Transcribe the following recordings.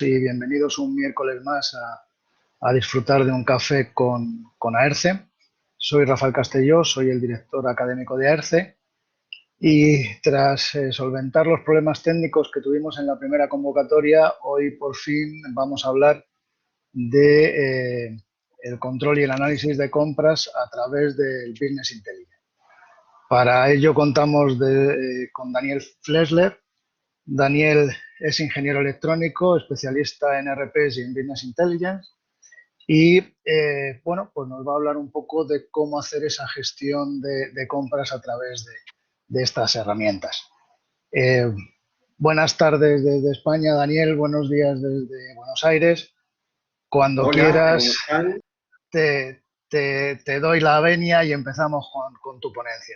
Y bienvenidos un miércoles más a disfrutar de un café con Aerce. Soy Rafael Castelló, soy el director académico de Aerce y tras solventar los problemas técnicos que tuvimos en la primera convocatoria, hoy por fin vamos a hablar de el control y el análisis de compras a través del Business Intelligence. Para ello contamos con Daniel Flesler. Daniel es ingeniero electrónico, especialista en RPs y en Business Intelligence y bueno, pues nos va a hablar un poco de cómo hacer esa gestión de compras a través de estas herramientas. Buenas tardes desde España, Daniel, buenos días desde Buenos Aires. Cuando Hola, ¿cómo quieras están? te doy la venia y empezamos con tu ponencia.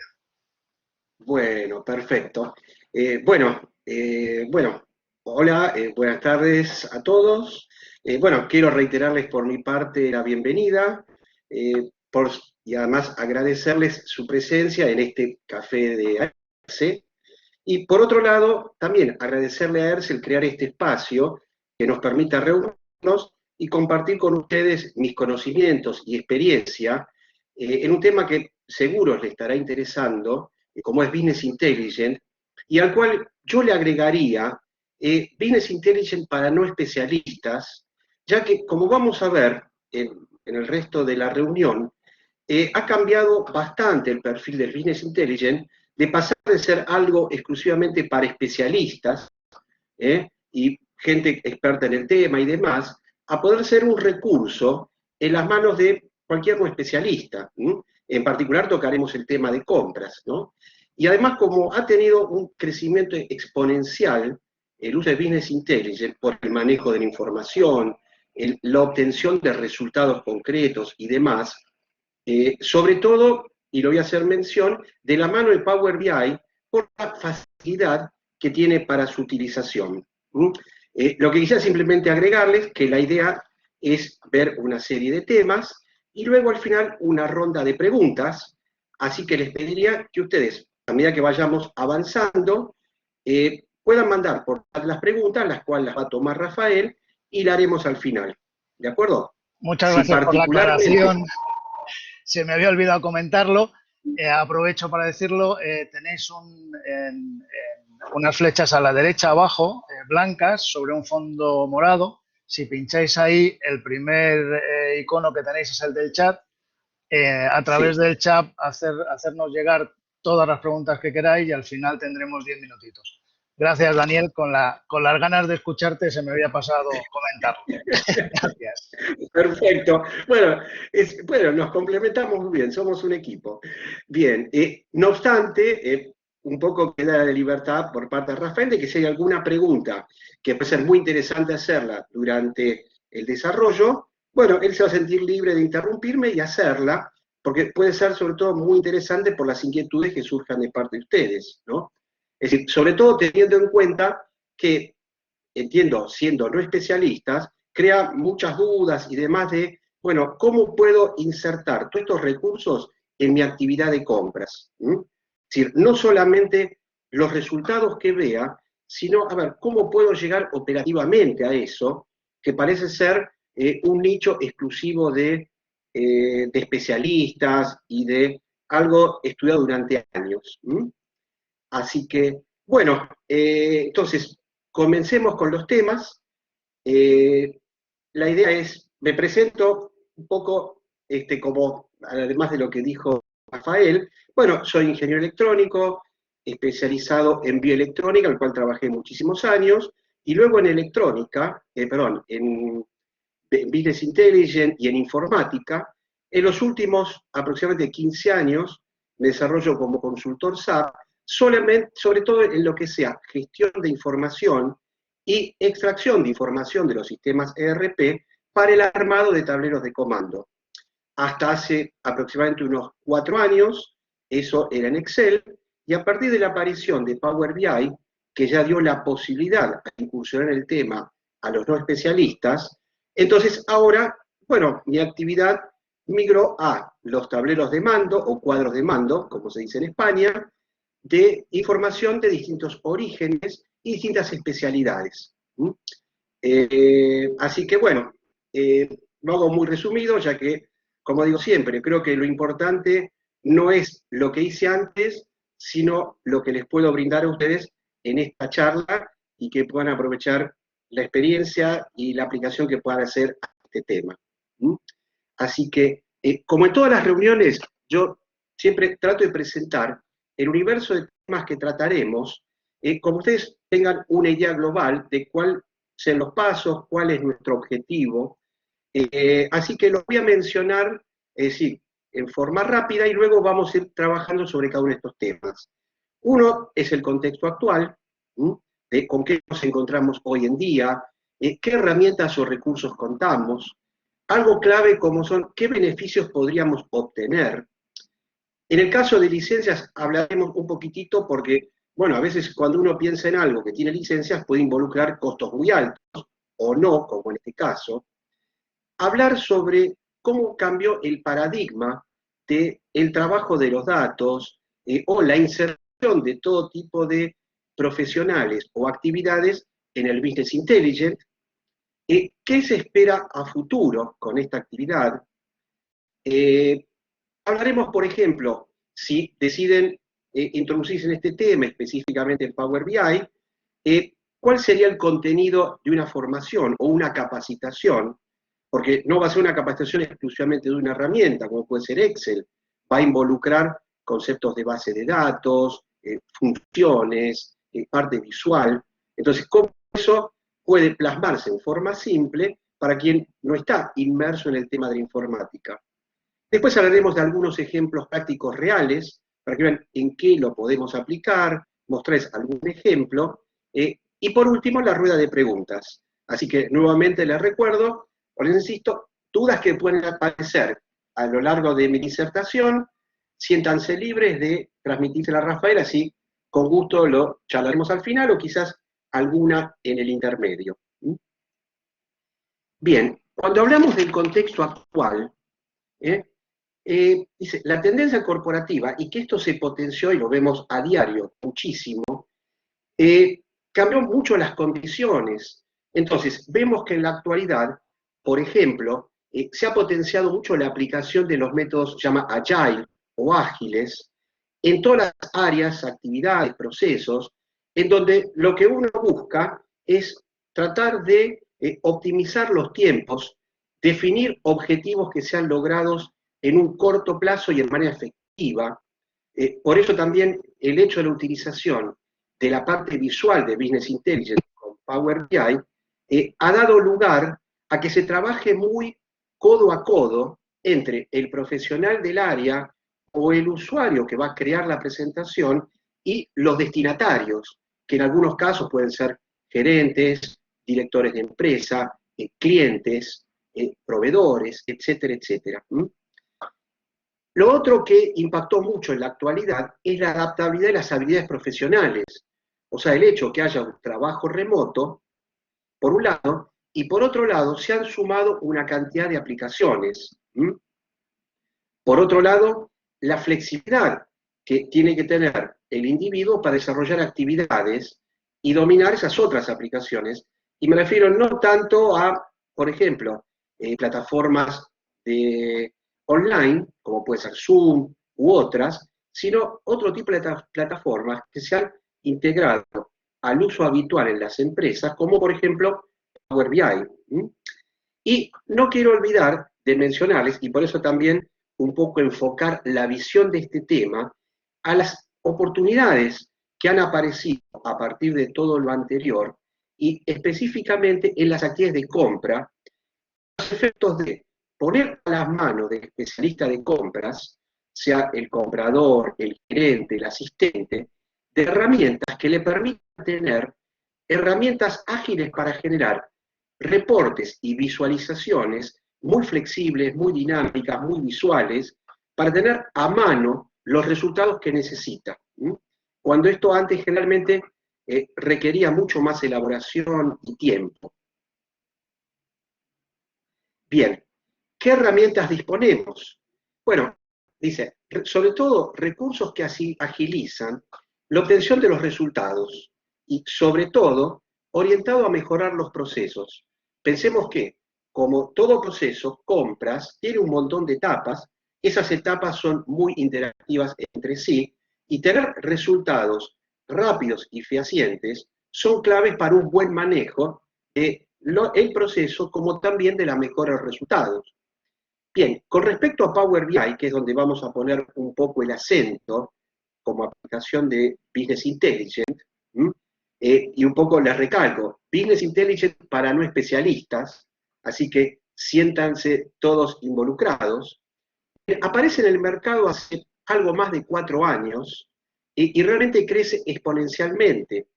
Bueno, perfecto. Bueno, hola, buenas tardes a todos. Bueno, quiero reiterarles por mi parte la bienvenida y además agradecerles su presencia en este café de Aerce. Y por otro lado, también agradecerle a Aerce el crear este espacio que nos permita reunirnos y compartir con ustedes mis conocimientos y experiencia en un tema que seguro les estará interesando, como es Business Intelligence, y al cual yo le agregaría Business Intelligence para no especialistas, ya que, como vamos a ver en el resto de la reunión, ha cambiado bastante el perfil del Business Intelligence, de pasar de ser algo exclusivamente para especialistas y gente experta en el tema y demás, a poder ser un recurso en las manos de cualquier no especialista. En particular tocaremos el tema de compras, ¿no? Y además, como ha tenido un crecimiento exponencial el uso de Business Intelligence por el manejo de la información, la obtención de resultados concretos y demás, sobre todo, y lo voy a hacer mención, de la mano de Power BI por la facilidad que tiene para su utilización. Lo que quisiera simplemente agregarles que la idea es ver una serie de temas y luego al final una ronda de preguntas, así que les pediría que ustedes, a medida que vayamos avanzando, puedan mandar por las preguntas, las cuales las va a tomar Rafael, y la haremos al final. ¿De acuerdo? Muchas Si gracias por la particularmente... aclaración. Se me había olvidado comentarlo. Aprovecho para decirlo. Tenéis unas flechas a la derecha abajo, blancas, sobre un fondo morado. Si pincháis ahí, el primer icono que tenéis es el del chat. A través Sí. del chat hacernos llegar todas las preguntas que queráis y al final tendremos 10 minutitos. Gracias, Daniel. Con las ganas de escucharte se me había pasado comentarlo. Gracias. Perfecto. Bueno, nos complementamos muy bien, somos un equipo. Bien, no obstante, un poco queda de libertad por parte de Rafael de que si hay alguna pregunta que puede ser muy interesante hacerla durante el desarrollo, bueno, él se va a sentir libre de interrumpirme y hacerla, porque puede ser sobre todo muy interesante por las inquietudes que surjan de parte de ustedes, ¿no? Es decir, sobre todo teniendo en cuenta que, entiendo, siendo no especialistas, crea muchas dudas y demás de, bueno, ¿cómo puedo insertar todos estos recursos en mi actividad de compras? Es decir, no solamente los resultados que vea, sino, a ver, ¿cómo puedo llegar operativamente a eso, que parece ser un nicho exclusivo de especialistas y de algo estudiado durante años? Así que, bueno, entonces, comencemos con los temas. La idea es, me presento un poco como, además de lo que dijo Rafael, bueno, soy ingeniero electrónico, especializado en bioelectrónica, en el cual trabajé muchísimos años, y luego en electrónica, en Business Intelligence y en informática. En los últimos aproximadamente 15 años me desarrollo como consultor SAP, sobre todo en lo que sea gestión de información y extracción de información de los sistemas ERP para el armado de tableros de comando. Hasta hace aproximadamente unos 4 años, eso era en Excel, y a partir de la aparición de Power BI, que ya dio la posibilidad de incursionar en el tema a los no especialistas, entonces ahora, bueno, mi actividad migró a los tableros de mando o cuadros de mando, como se dice en España, de información de distintos orígenes y distintas especialidades. Así que bueno, lo hago muy resumido, ya que, como digo siempre, creo que lo importante no es lo que hice antes, sino lo que les puedo brindar a ustedes en esta charla y que puedan aprovechar la experiencia y la aplicación que puedan hacer a este tema. ¿Mm? Así que, como en todas las reuniones, yo siempre trato de presentar el universo de temas que trataremos, como ustedes tengan una idea global de cuál sean los pasos, cuál es nuestro objetivo. Así que los voy a mencionar, sí, en forma rápida y luego vamos a ir trabajando sobre cada uno de estos temas. Uno es el contexto actual, de con qué nos encontramos hoy en día, qué herramientas o recursos contamos, algo clave como son qué beneficios podríamos obtener. En el caso de licencias hablaremos un poquitito porque, bueno, a veces cuando uno piensa en algo que tiene licencias puede involucrar costos muy altos o no, como en este caso. Hablar sobre cómo cambió el paradigma del trabajo de los datos o la inserción de todo tipo de profesionales o actividades en el Business Intelligence. ¿Qué se espera a futuro con esta actividad? Hablaremos, por ejemplo, si deciden introducirse en este tema, específicamente en Power BI, cuál sería el contenido de una formación o una capacitación, porque no va a ser una capacitación exclusivamente de una herramienta, como puede ser Excel, va a involucrar conceptos de base de datos, funciones, parte visual. Entonces, ¿cómo eso puede plasmarse en forma simple para quien no está inmerso en el tema de la informática? Después hablaremos de algunos ejemplos prácticos reales, para que vean en qué lo podemos aplicar, mostrarles algún ejemplo, y por último la rueda de preguntas. Así que nuevamente les recuerdo, o les insisto, dudas que pueden aparecer a lo largo de mi disertación, siéntanse libres de transmitírsela a Rafael, así con gusto lo charlaremos al final o quizás alguna en el intermedio. Bien, cuando hablamos del contexto actual, dice, la tendencia corporativa, y que esto se potenció y lo vemos a diario muchísimo, cambió mucho las condiciones. Entonces, vemos que en la actualidad, por ejemplo, se ha potenciado mucho la aplicación de los métodos se llama agile o ágiles en todas las áreas, actividades, procesos, en donde lo que uno busca es tratar de optimizar los tiempos, definir objetivos que sean logrados en un corto plazo y en manera efectiva. Por eso también el hecho de la utilización de la parte visual de Business Intelligence con Power BI ha dado lugar a que se trabaje muy codo a codo entre el profesional del área o el usuario que va a crear la presentación y los destinatarios, que en algunos casos pueden ser gerentes, directores de empresa, clientes, proveedores, etcétera, etcétera. Lo otro que impactó mucho en la actualidad es la adaptabilidad de las habilidades profesionales, o sea, el hecho que haya un trabajo remoto, por un lado, y por otro lado, se han sumado una cantidad de aplicaciones. Por otro lado, la flexibilidad que tiene que tener el individuo para desarrollar actividades y dominar esas otras aplicaciones. Y me refiero no tanto a, por ejemplo, plataformas de online, como puede ser Zoom u otras, sino otro tipo de plataformas que se han integrado al uso habitual en las empresas, como por ejemplo Power BI. Y no quiero olvidar de mencionarles, y por eso también un poco enfocar la visión de este tema a las oportunidades que han aparecido a partir de todo lo anterior y específicamente en las actividades de compra, los efectos de poner a las manos del especialista de compras, sea el comprador, el gerente, el asistente, de herramientas que le permitan tener herramientas ágiles para generar reportes y visualizaciones muy flexibles, muy dinámicas, muy visuales, para tener a mano los resultados que necesita. Cuando esto antes generalmente requería mucho más elaboración y tiempo. Bien, ¿qué herramientas disponemos? Bueno, dice, sobre todo recursos que así agilizan la obtención de los resultados y sobre todo orientado a mejorar los procesos. Pensemos que, como todo proceso, compras, tiene un montón de etapas, esas etapas son muy interactivas entre sí, y tener resultados rápidos y fehacientes son claves para un buen manejo del proceso, como también de la mejora de resultados. Bien, con respecto a Power BI, que es donde vamos a poner un poco el acento como aplicación de Business Intelligence, y un poco les recalco, Business Intelligence para no especialistas, así que siéntanse todos involucrados. Aparece en el mercado hace algo más de 4 años y realmente crece exponencialmente.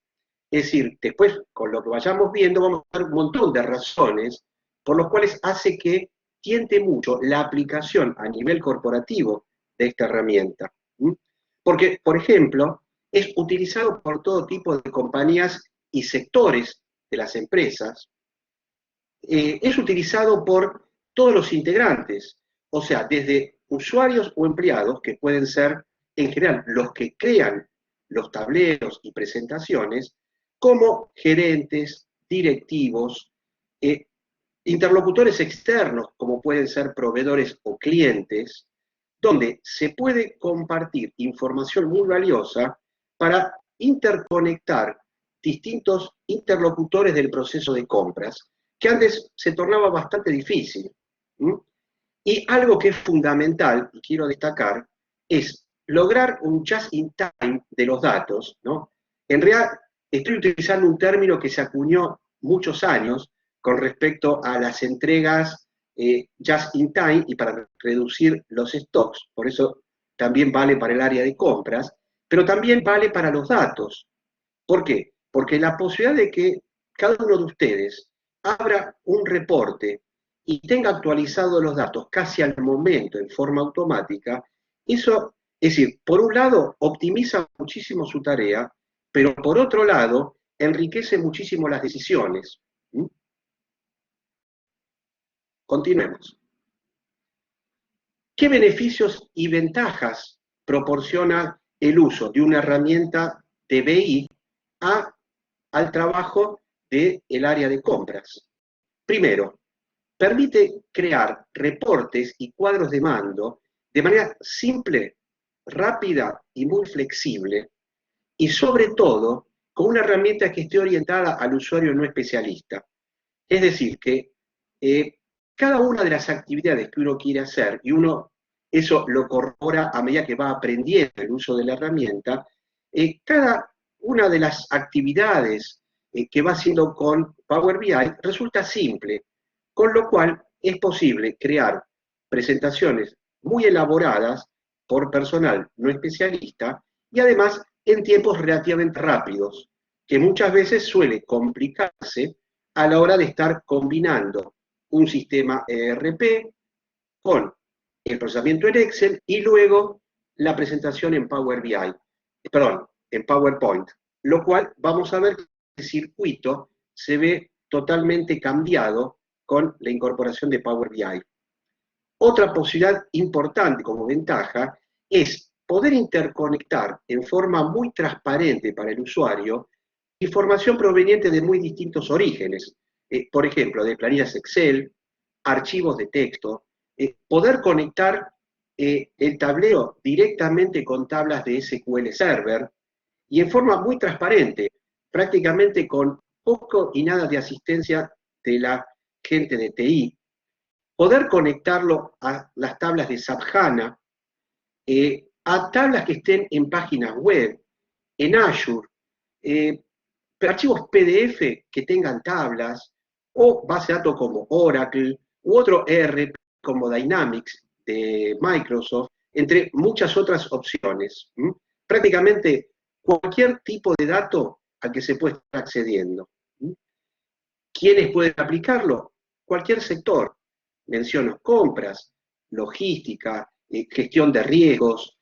Es decir, después, con lo que vayamos viendo, vamos a ver un montón de razones por las cuales hace que tiente mucho la aplicación a nivel corporativo de esta herramienta. Porque, por ejemplo, es utilizado por todo tipo de compañías y sectores de las empresas, es utilizado por todos los integrantes, o sea, desde usuarios o empleados, que pueden ser en general los que crean los tableros y presentaciones, como gerentes, directivos, interlocutores externos, como pueden ser proveedores o clientes, donde se puede compartir información muy valiosa para interconectar distintos interlocutores del proceso de compras, que antes se tornaba bastante difícil. Y algo que es fundamental, y quiero destacar, es lograr un just in time de los datos, ¿no? En realidad, estoy utilizando un término que se acuñó muchos años con respecto a las entregas just in time y para reducir los stocks, por eso también vale para el área de compras, pero también vale para los datos. ¿Por qué? Porque la posibilidad de que cada uno de ustedes abra un reporte y tenga actualizados los datos casi al momento, en forma automática, eso, es decir, por un lado, optimiza muchísimo su tarea, pero por otro lado, enriquece muchísimo las decisiones. Continuemos. ¿Qué beneficios y ventajas proporciona el uso de una herramienta de BI al trabajo del área de compras? Primero, permite crear reportes y cuadros de mando de manera simple, rápida y muy flexible, y sobre todo con una herramienta que esté orientada al usuario no especialista. Es decir, que cada una de las actividades que uno quiere hacer, y uno eso lo corrobora a medida que va aprendiendo el uso de la herramienta, cada una de las actividades que va haciendo con Power BI resulta simple, con lo cual es posible crear presentaciones muy elaboradas por personal no especialista y además en tiempos relativamente rápidos, que muchas veces suele complicarse a la hora de estar combinando un sistema ERP con el procesamiento en Excel y luego la presentación en Power BI, perdón, en PowerPoint, lo cual vamos a ver que el circuito se ve totalmente cambiado con la incorporación de Power BI. Otra posibilidad importante como ventaja es poder interconectar en forma muy transparente para el usuario información proveniente de muy distintos orígenes, por ejemplo, de planillas Excel, archivos de texto, poder conectar el tablero directamente con tablas de SQL Server y en forma muy transparente, prácticamente con poco y nada de asistencia de la gente de TI, poder conectarlo a las tablas de SAP HANA, a tablas que estén en páginas web, en Azure, archivos PDF que tengan tablas, o base de datos como Oracle, u otro ERP como Dynamics de Microsoft, entre muchas otras opciones. Prácticamente cualquier tipo de dato al que se puede estar accediendo. ¿Quiénes pueden aplicarlo? Cualquier sector. Menciono compras, logística, gestión de riesgos,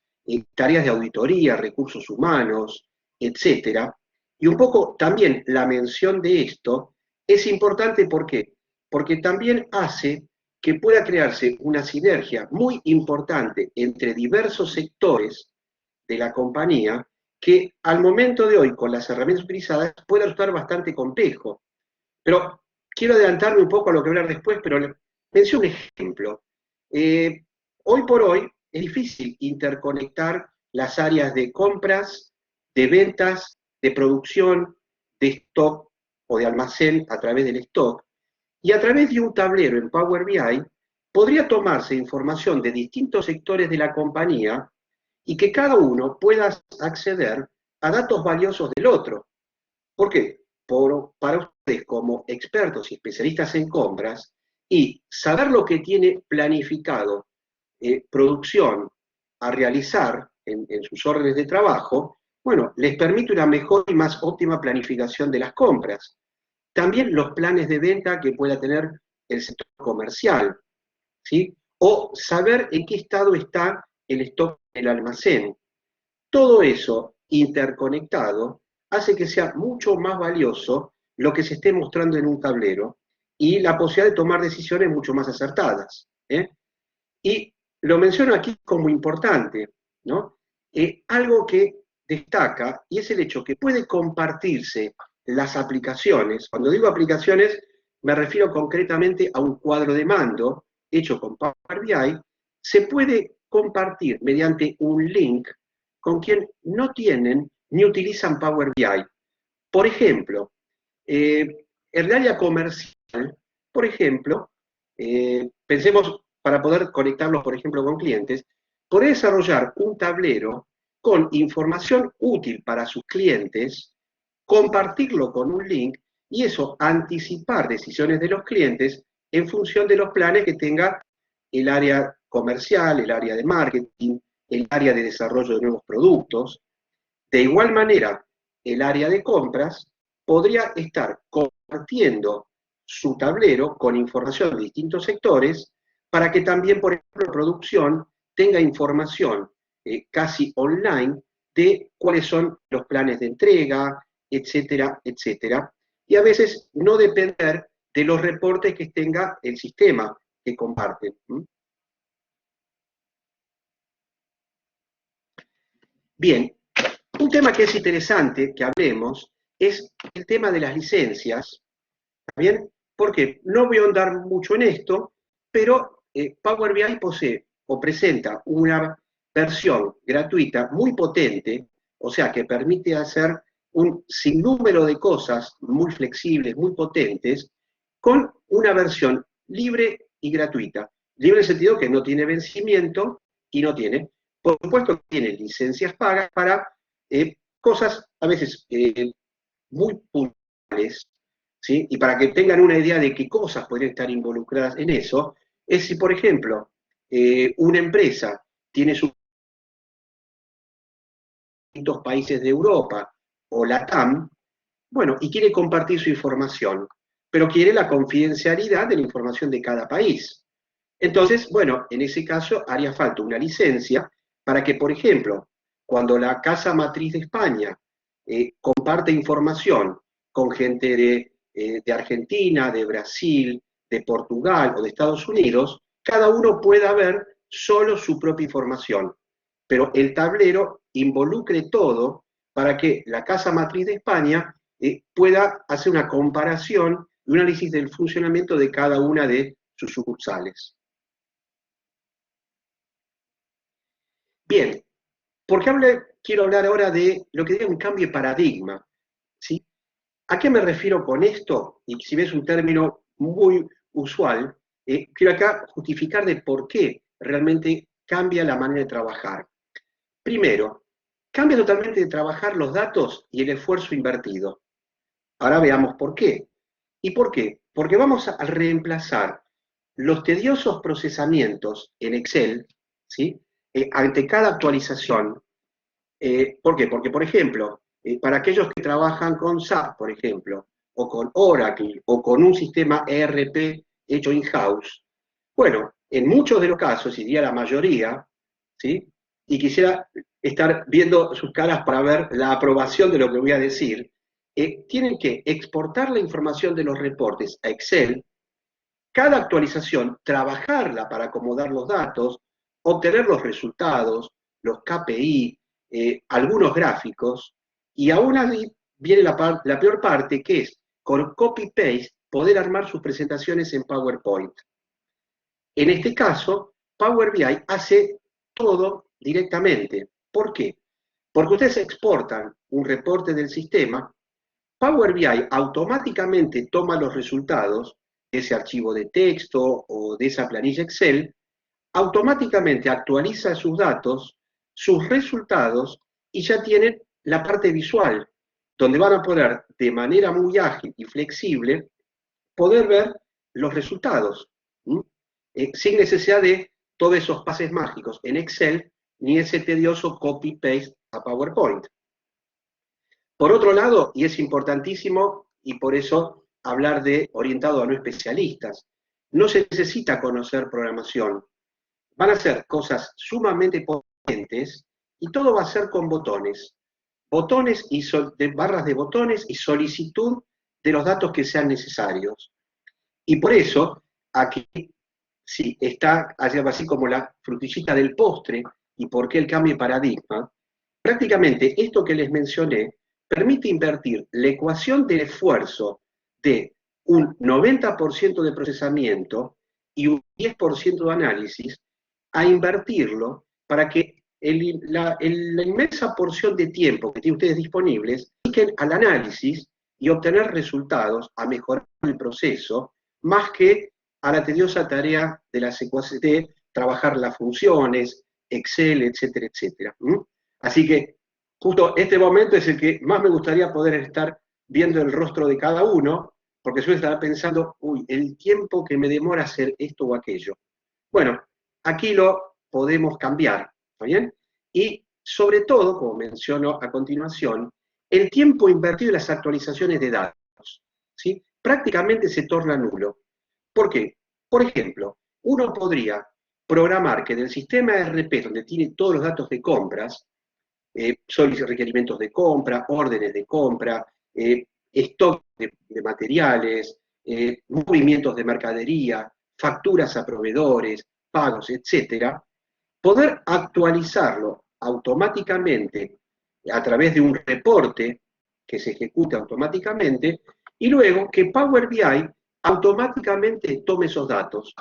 tareas de auditoría, recursos humanos, etcétera. Y un poco también la mención de esto es importante, ¿por qué? Porque también hace que pueda crearse una sinergia muy importante entre diversos sectores de la compañía que al momento de hoy, con las herramientas utilizadas, puede resultar bastante complejo. Pero quiero adelantarme un poco a lo que voy a hablar después, pero menciono un ejemplo. Hoy por hoy es difícil interconectar las áreas de compras, de ventas, de producción, de stock o de almacén a través del stock, y a través de un tablero en Power BI podría tomarse información de distintos sectores de la compañía y que cada uno pueda acceder a datos valiosos del otro. ¿Por qué? Para ustedes como expertos y especialistas en compras, y saber lo que tiene planificado producción a realizar en sus órdenes de trabajo, bueno, les permite una mejor y más óptima planificación de las compras. También los planes de venta que pueda tener el sector comercial, ¿sí? O saber en qué estado está el stock del almacén. Todo eso interconectado hace que sea mucho más valioso lo que se esté mostrando en un tablero y la posibilidad de tomar decisiones mucho más acertadas. Y lo menciono aquí como importante, ¿no? Algo que destaca, y es el hecho que puede compartirse las aplicaciones. Cuando digo aplicaciones, me refiero concretamente a un cuadro de mando hecho con Power BI, se puede compartir mediante un link con quien no tienen ni utilizan Power BI. Por ejemplo, el área comercial, por ejemplo, pensemos para poder conectarlos, por ejemplo, con clientes, poder desarrollar un tablero con información útil para sus clientes, compartirlo con un link y eso anticipar decisiones de los clientes en función de los planes que tenga el área comercial, el área de marketing, el área de desarrollo de nuevos productos. De igual manera, el área de compras podría estar compartiendo su tablero con información de distintos sectores para que también, por ejemplo, producción tenga información casi online de cuáles son los planes de entrega, etcétera, etcétera. Y a veces no depender de los reportes que tenga el sistema que comparten. Bien, un tema que es interesante que hablemos es el tema de las licencias. ¿Bien? Porque no voy a ahondar mucho en esto, pero Power BI posee o presenta una versión gratuita muy potente, o sea, que permite hacer un sinnúmero de cosas muy flexibles, muy potentes, con una versión libre y gratuita. Libre en el sentido que no tiene vencimiento y no tiene, por supuesto, tiene licencias pagas para cosas a veces muy puntuales, ¿sí? Y para que tengan una idea de qué cosas podrían estar involucradas en eso, es si, por ejemplo, una empresa tiene sus distintos países de Europa o la TAM, bueno, y quiere compartir su información, pero quiere la confidencialidad de la información de cada país. Entonces, bueno, en ese caso haría falta una licencia para que, por ejemplo, cuando la casa matriz de España comparte información con gente de Argentina, de Brasil, de Portugal o de Estados Unidos, cada uno pueda ver solo su propia información, pero el tablero involucre todo para que la casa matriz de España pueda hacer una comparación y un análisis del funcionamiento de cada una de sus sucursales. Bien, ¿por qué quiero hablar ahora de lo que diría un cambio de paradigma? ¿Sí? ¿A qué me refiero con esto? Y si ves un término muy usual, quiero acá justificar de por qué realmente cambia la manera de trabajar. Primero, cambia totalmente de trabajar los datos y el esfuerzo invertido. Ahora veamos por qué. ¿Y por qué? Porque vamos a reemplazar los tediosos procesamientos en Excel, ¿sí? Ante cada actualización. ¿Por qué? Porque, por ejemplo, para aquellos que trabajan con SAP, por ejemplo, o con Oracle, o con un sistema ERP hecho in-house, bueno, en muchos de los casos, y diría la mayoría, ¿sí? Y quisiera estar viendo sus caras para ver la aprobación de lo que voy a decir, tienen que exportar la información de los reportes a Excel, cada actualización, trabajarla para acomodar los datos, obtener los resultados, los KPI, algunos gráficos, y aún ahí viene la peor parte, que es con copy-paste poder armar sus presentaciones en PowerPoint. En este caso, Power BI hace todo directamente. ¿Por qué? Porque ustedes exportan un reporte del sistema, Power BI automáticamente toma los resultados de ese archivo de texto o de esa planilla Excel, automáticamente actualiza sus datos, sus resultados, y ya tienen la parte visual, donde van a poder, de manera muy ágil y flexible, poder ver los resultados, sin necesidad de todos esos pases mágicos en Excel, ni ese tedioso copy-paste a PowerPoint. Por otro lado, y es importantísimo, y por eso hablar de orientado a no especialistas, no se necesita conocer programación. Van a ser cosas sumamente potentes y todo va a ser con botones. Botones y barras de botones y solicitud de los datos que sean necesarios. Y por eso, aquí sí está así como la frutillita del postre, y por qué el cambio de paradigma. Prácticamente esto que les mencioné permite invertir la ecuación del esfuerzo de un 90% de procesamiento y un 10% de análisis, a invertirlo para que la inmensa porción de tiempo que tienen ustedes disponibles dediquen al análisis y obtener resultados, a mejorar el proceso, más que a la tediosa tarea de las secuencias de trabajar las funciones, Excel, etcétera, etcétera. Así que justo este momento es el que más me gustaría poder estar viendo el rostro de cada uno, porque suele estar pensando, uy, el tiempo que me demora hacer esto o aquello. Bueno, aquí lo podemos cambiar, ¿está bien? Y sobre todo, como menciono a continuación, el tiempo invertido en las actualizaciones de datos, ¿sí? Prácticamente se torna nulo. ¿Por qué? Por ejemplo, uno podría programar que del sistema ERP, donde tiene todos los datos de compras, requerimientos de compra, órdenes de compra, stock de materiales, movimientos de mercadería, facturas a proveedores, pagos, etcétera, poder actualizarlo automáticamente a través de un reporte que se ejecute automáticamente, y luego que Power BI automáticamente tome esos datos.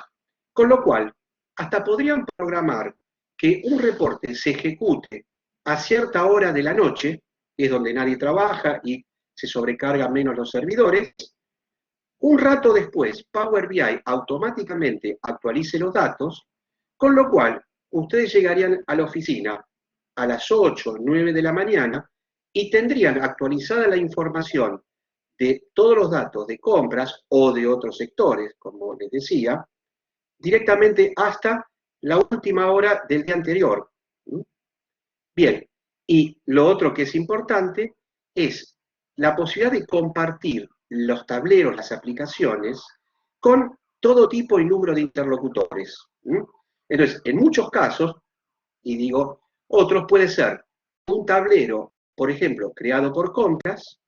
Con lo cual, hasta podrían programar que un reporte se ejecute a cierta hora de la noche, que es donde nadie trabaja y se sobrecargan menos los servidores. Un rato después, Power BI automáticamente actualice los datos, con lo cual ustedes llegarían a la oficina a las 8 o 9 de la mañana y tendrían actualizada la información de todos los datos de compras o de otros sectores, como les decía, directamente hasta la última hora del día anterior. Bien, y lo otro que es importante es la posibilidad de compartir los tableros, las aplicaciones, con todo tipo y número de interlocutores. Entonces, en muchos casos, y digo, otros puede ser un tablero, por ejemplo, creado por compras,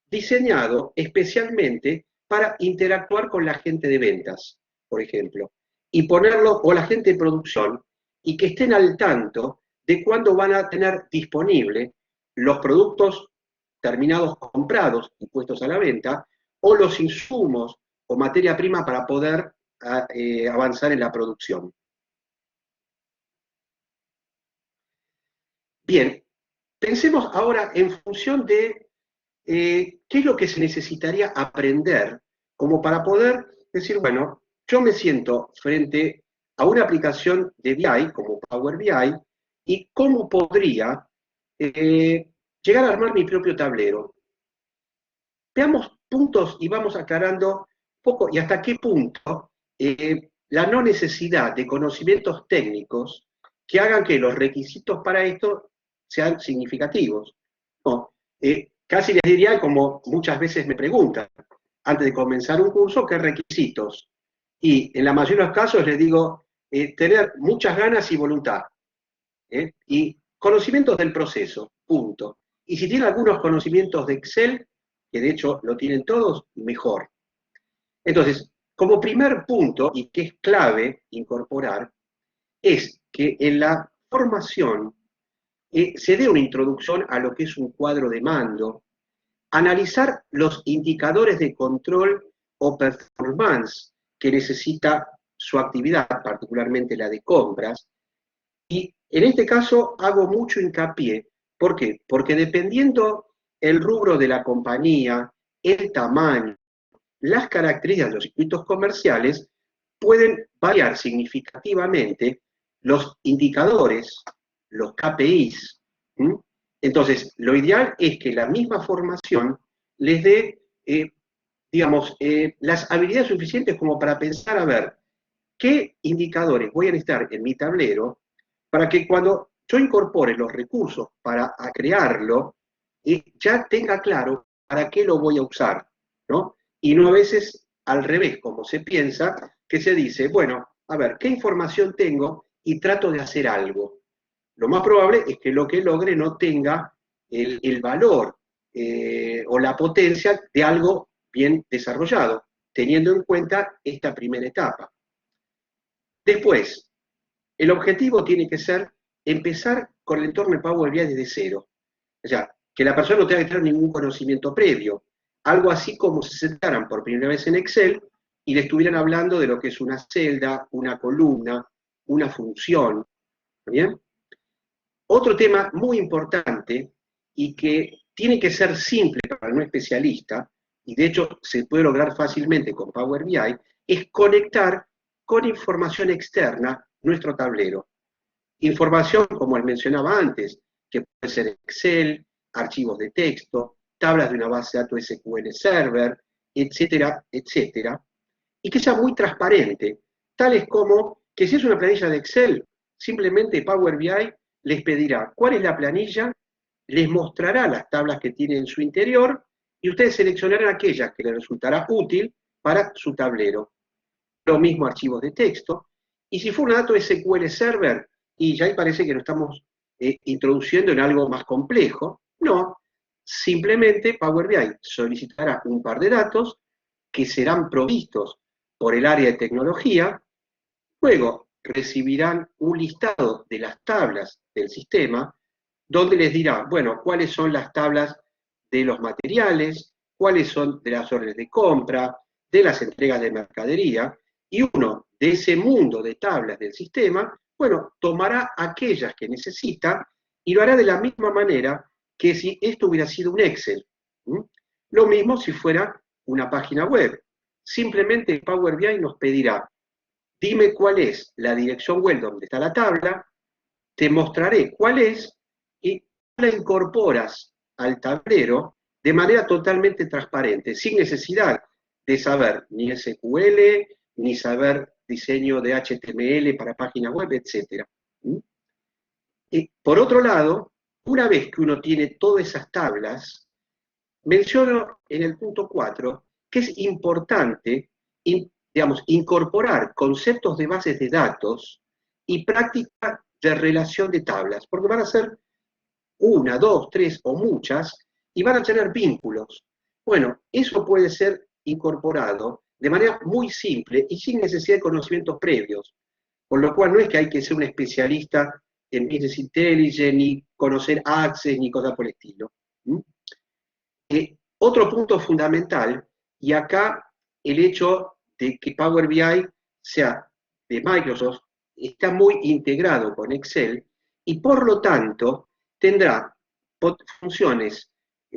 diseñado especialmente para interactuar con la gente de ventas, por ejemplo, y ponerlo, o la gente de producción, y que estén al tanto de cuándo van a tener disponible los productos terminados comprados y puestos a la venta, o los insumos o materia prima para poder avanzar en la producción. Bien, pensemos ahora en función de qué es lo que se necesitaría aprender como para poder decir, bueno, yo me siento frente a una aplicación de BI como Power BI y cómo podría llegar a armar mi propio tablero. Veamos puntos y vamos aclarando un poco y hasta qué punto la no necesidad de conocimientos técnicos que hagan que los requisitos para esto sean significativos. No, casi les diría, como muchas veces me preguntan, antes de comenzar un curso, ¿qué requisitos? Y en la mayoría de los casos les digo, tener muchas ganas y voluntad. Y conocimientos del proceso, punto. Y si tienen algunos conocimientos de Excel, que de hecho lo tienen todos, mejor. Entonces, como primer punto, y que es clave incorporar, es que en la formación se dé una introducción a lo que es un cuadro de mando, analizar los indicadores de control o performance que necesita su actividad, particularmente la de compras, y en este caso hago mucho hincapié. ¿Por qué? Porque dependiendo el rubro de la compañía, el tamaño, las características de los circuitos comerciales, pueden variar significativamente los indicadores, los KPIs. ¿Mm? Entonces, lo ideal es que la misma formación les dé, digamos, las habilidades suficientes como para pensar a ver qué indicadores voy a necesitar en mi tablero para que cuando yo incorpore los recursos para crearlo, ya tenga claro para qué lo voy a usar, ¿no? Y no a veces al revés, como se piensa, que se dice, bueno, a ver, ¿qué información tengo? Y trato de hacer algo. Lo más probable es que lo que logre no tenga el valor o la potencia de algo bien desarrollado, teniendo en cuenta esta primera etapa. Después, el objetivo tiene que ser empezar con el entorno de Power BI desde cero. O sea, que la persona no tenga que tener ningún conocimiento previo. Algo así como si se sentaran por primera vez en Excel y le estuvieran hablando de lo que es una celda, una columna, una función. ¿Bien? Otro tema muy importante y que tiene que ser simple para el no especialista, y de hecho se puede lograr fácilmente con Power BI, es conectar con información externa nuestro tablero. Información, como les mencionaba antes, que puede ser Excel, archivos de texto, tablas de una base de datos SQL Server, etcétera, etcétera, y que sea muy transparente, tales como que si es una planilla de Excel, simplemente Power BI les pedirá cuál es la planilla, les mostrará las tablas que tiene en su interior, y ustedes seleccionarán aquellas que les resultará útil para su tablero. Lo mismo archivos de texto, y si fue un dato SQL Server, y ya ahí parece que nos estamos introduciendo en algo más complejo, no, simplemente Power BI solicitará un par de datos que serán provistos por el área de tecnología, luego recibirán un listado de las tablas del sistema, donde les dirá, bueno, cuáles son las tablas de los materiales, cuáles son de las órdenes de compra, de las entregas de mercadería, y uno de ese mundo de tablas del sistema, bueno, tomará aquellas que necesita y lo hará de la misma manera que si esto hubiera sido un Excel. ¿Mm? Lo mismo si fuera una página web. Simplemente Power BI nos pedirá, dime cuál es la dirección web donde está la tabla, te mostraré cuál es y la incorporas al tablero de manera totalmente transparente, sin necesidad de saber ni SQL, ni saber diseño de HTML para páginas web, etc. Y por otro lado, una vez que uno tiene todas esas tablas, menciono en el punto 4 que es importante, digamos, incorporar conceptos de bases de datos y prácticas de relación de tablas, porque van a ser una, dos, tres o muchas, y van a tener vínculos. Bueno, eso puede ser incorporado de manera muy simple y sin necesidad de conocimientos previos, con lo cual no es que hay que ser un especialista en Business Intelligence, ni conocer Access, ni cosas por el estilo. Otro punto fundamental, y acá el hecho de que Power BI sea de Microsoft, está muy integrado con Excel, y por lo tanto tendrá funciones,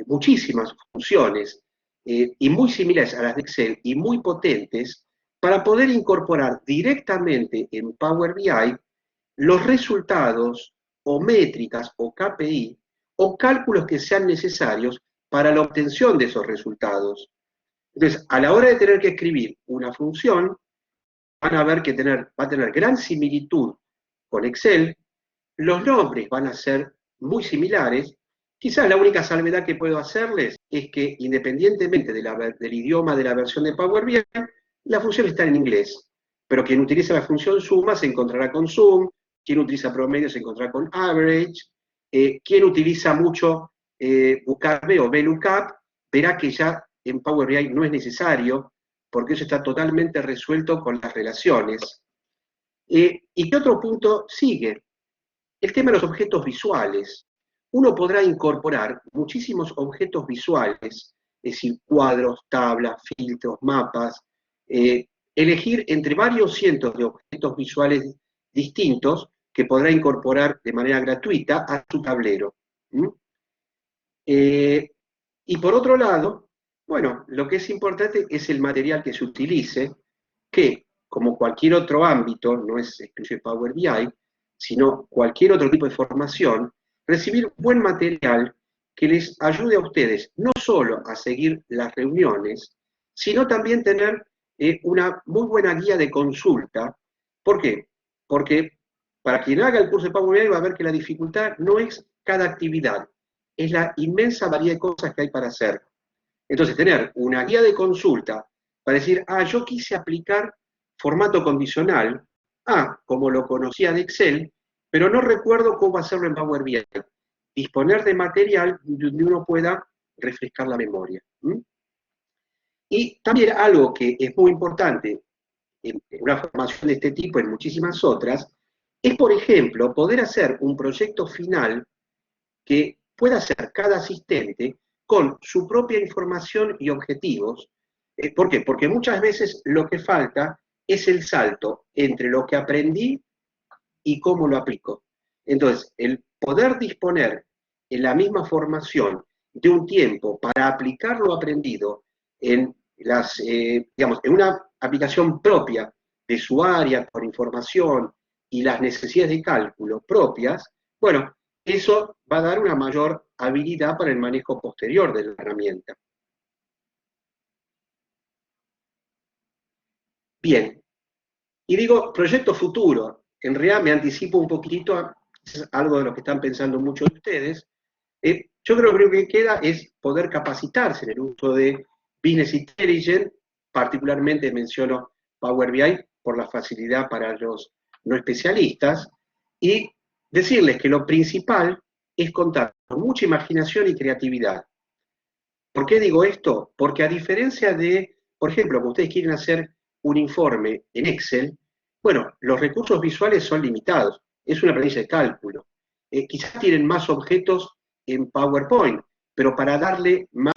muchísimas funciones, y muy similares a las de Excel, y muy potentes, para poder incorporar directamente en Power BI los resultados, o métricas, o KPI, o cálculos que sean necesarios para la obtención de esos resultados. Entonces, a la hora de tener que escribir una función, van a ver que va a tener gran similitud con Excel, los nombres van a ser muy similares. Quizás la única salvedad que puedo hacerles es que, independientemente del idioma de la versión de Power BI, la función está en inglés. Pero quien utiliza la función suma se encontrará con sum, quien utiliza promedio se encontrará con average, quien utiliza mucho buscar o VLOOKUP, verá que ya en Power BI no es necesario, porque eso está totalmente resuelto con las relaciones. ¿Y qué otro punto sigue? el tema de los objetos visuales. Uno podrá incorporar muchísimos objetos visuales, es decir, cuadros, tablas, filtros, mapas, elegir entre varios cientos de objetos visuales distintos que podrá incorporar de manera gratuita a su tablero. Y por otro lado, bueno, lo que es importante es el material que se utilice, que como cualquier otro ámbito, no es exclusivo de Power BI, sino cualquier otro tipo de formación, recibir buen material que les ayude a ustedes no solo a seguir las reuniones, sino también tener una muy buena guía de consulta. ¿Por qué? Porque para quien haga el curso de Power BI va a ver que la dificultad no es cada actividad, es la inmensa variedad de cosas que hay para hacer. Entonces, tener una guía de consulta para decir, yo quise aplicar formato condicional, como lo conocía de Excel, pero no recuerdo cómo hacerlo en Power BI. Disponer de material donde uno pueda refrescar la memoria. Y también algo que es muy importante en una formación de este tipo, en muchísimas otras, es, por ejemplo, poder hacer un proyecto final que pueda hacer cada asistente con su propia información y objetivos. ¿Por qué? Porque muchas veces lo que falta es el salto entre lo que aprendí y cómo lo aplico. Entonces, el poder disponer en la misma formación de un tiempo para aplicar lo aprendido en digamos, en una aplicación propia de su área, con información y las necesidades de cálculo propias, bueno, eso va a dar una mayor habilidad para el manejo posterior de la herramienta. Bien, y digo proyecto futuro, en realidad me anticipo un poquitito a algo de lo que están pensando muchos de ustedes. Yo creo que lo que queda es poder capacitarse en el uso de Business Intelligence, particularmente menciono Power BI por la facilidad para los no especialistas, y decirles que lo principal es contar con mucha imaginación y creatividad. ¿Por qué digo esto? Porque a diferencia de, por ejemplo, que ustedes quieren hacer un informe en Excel, bueno, los recursos visuales son limitados, es una planilla de cálculo. Quizás tienen más objetos en PowerPoint, pero para darle más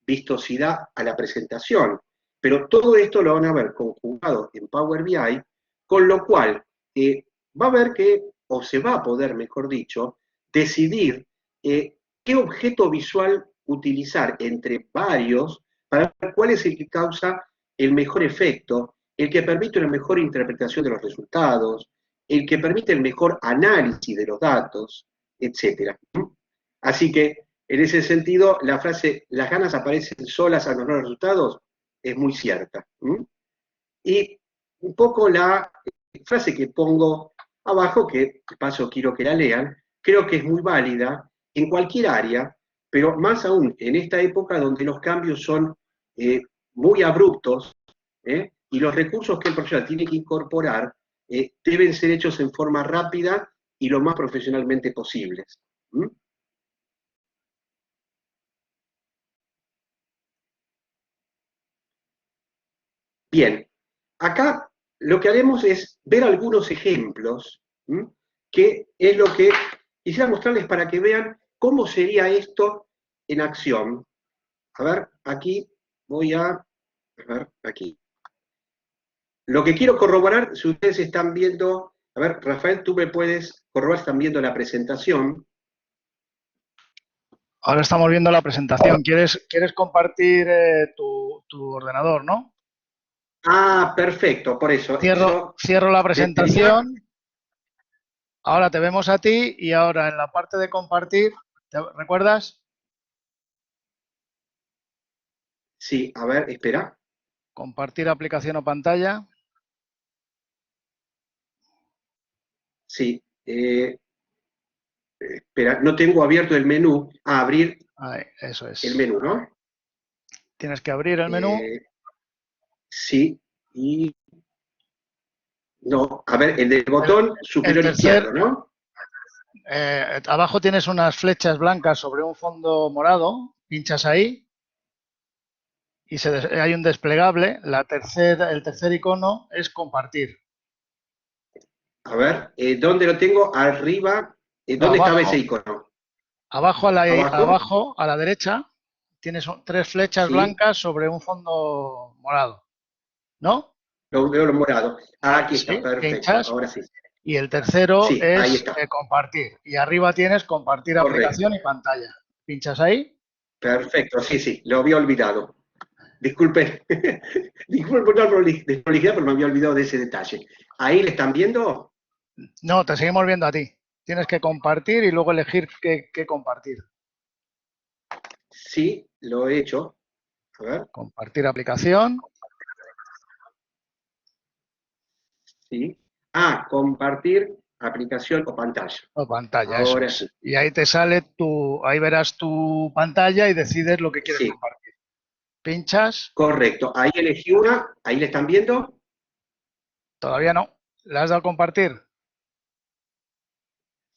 vistosidad a la presentación. Pero todo esto lo van a ver conjugado en Power BI, con lo cual va a ver que, o se va a poder, mejor dicho, decidir qué objeto visual utilizar entre varios para ver cuál es el que causa el mejor efecto, el que permite una mejor interpretación de los resultados, el que permite el mejor análisis de los datos, etc. Así que, en ese sentido, la frase, las ganas aparecen solas al mejorar los resultados, es muy cierta. Y un poco la frase que pongo abajo, que de paso quiero que la lean, creo que es muy válida en cualquier área, pero más aún en esta época donde los cambios son muy abruptos, y los recursos que el profesional tiene que incorporar deben ser hechos en forma rápida y lo más profesionalmente posibles. Bien, acá lo que haremos es ver algunos ejemplos, que es lo que quisiera mostrarles para que vean cómo sería esto en acción. A ver, aquí voy a ver, aquí. Lo que quiero corroborar, si ustedes están viendo, a ver, Rafael, tú me puedes corroborar, están viendo la presentación. Ahora estamos viendo la presentación. ¿Quieres compartir tu ordenador, no? Perfecto, por eso. Cierro la presentación. Ahora te vemos a ti y ahora en la parte de compartir, ¿te recuerdas? Sí, a ver, espera. Compartir aplicación o pantalla. Sí. Espera, no tengo abierto el menú. Abrir Ahí, eso es. el menú, ¿no? Tienes que abrir el menú. Sí, y... No, a ver, el del botón superior izquierdo, ¿no? Abajo tienes unas flechas blancas sobre un fondo morado. Pinchas ahí y hay un desplegable. El tercer icono es compartir. A ver, ¿dónde lo tengo? Arriba. ¿Dónde estaba ese Abajo, icono? ¿Abajo? abajo a la derecha, tienes tres flechas Sí, blancas sobre un fondo morado, ¿no? lo veo lo morado. Ah, aquí está, Sí, perfecto, pinchas. ahora sí. Y el tercero Sí, ahí es está, compartir. Y arriba tienes compartir aplicación correcto. y pantalla. Pinchas ahí. Perfecto, sí, sí, lo había olvidado. Disculpe, disculpe por la desprolijidad, pero me había olvidado de ese detalle. ¿Ahí le están viendo? No, te seguimos viendo a ti. Tienes que compartir y luego elegir qué compartir. Sí, lo he hecho. A ver, Compartir aplicación sí. Ah, compartir aplicación o pantalla. o pantalla, eso Ahora es. sí. Y ahí te sale ahí verás tu pantalla y decides lo que quieres Sí, compartir. Pinchas, correcto. Ahí elegí una, ahí le están viendo. todavía no. ¿Le has dado a compartir?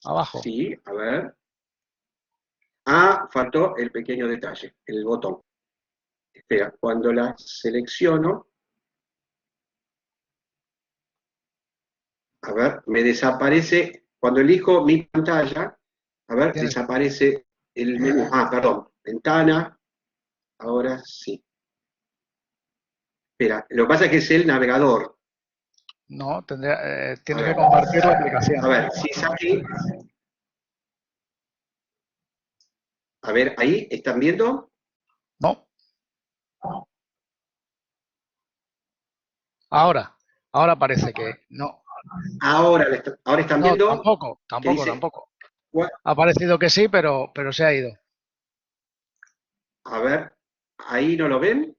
Abajo. Sí, a ver. Ah, faltó el pequeño detalle, el botón. Espera, cuando la selecciono, a ver, me desaparece, cuando elijo mi pantalla, a ver, Tienes, desaparece el menú. Ah, perdón, ventana, ahora sí. Espera, lo que pasa es que es el navegador. no, A tienes que ver, compartir la aplicación. si es aquí, a ver, ahí, ¿están viendo? No, ahora parece que no. Ahora, ahora están No, viendo tampoco, que tampoco, dice, tampoco. Ha parecido que sí, pero se ha ido. a ver, ahí no lo ven.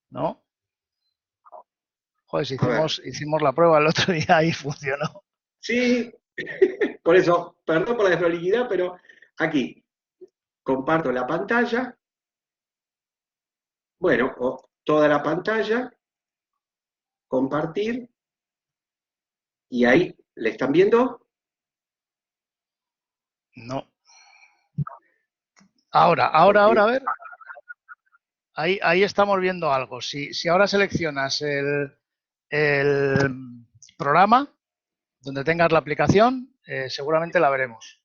¿No? Joder, si A ver, hicimos la prueba el otro día y funcionó. sí, por eso, perdón por la desprolijidad, pero aquí comparto la pantalla, bueno, toda la pantalla, compartir, y ahí, ¿le están viendo? No. Ahora, Porque, a ver. Ahí estamos viendo algo. Si ahora seleccionas el programa donde tengas la aplicación, seguramente la veremos.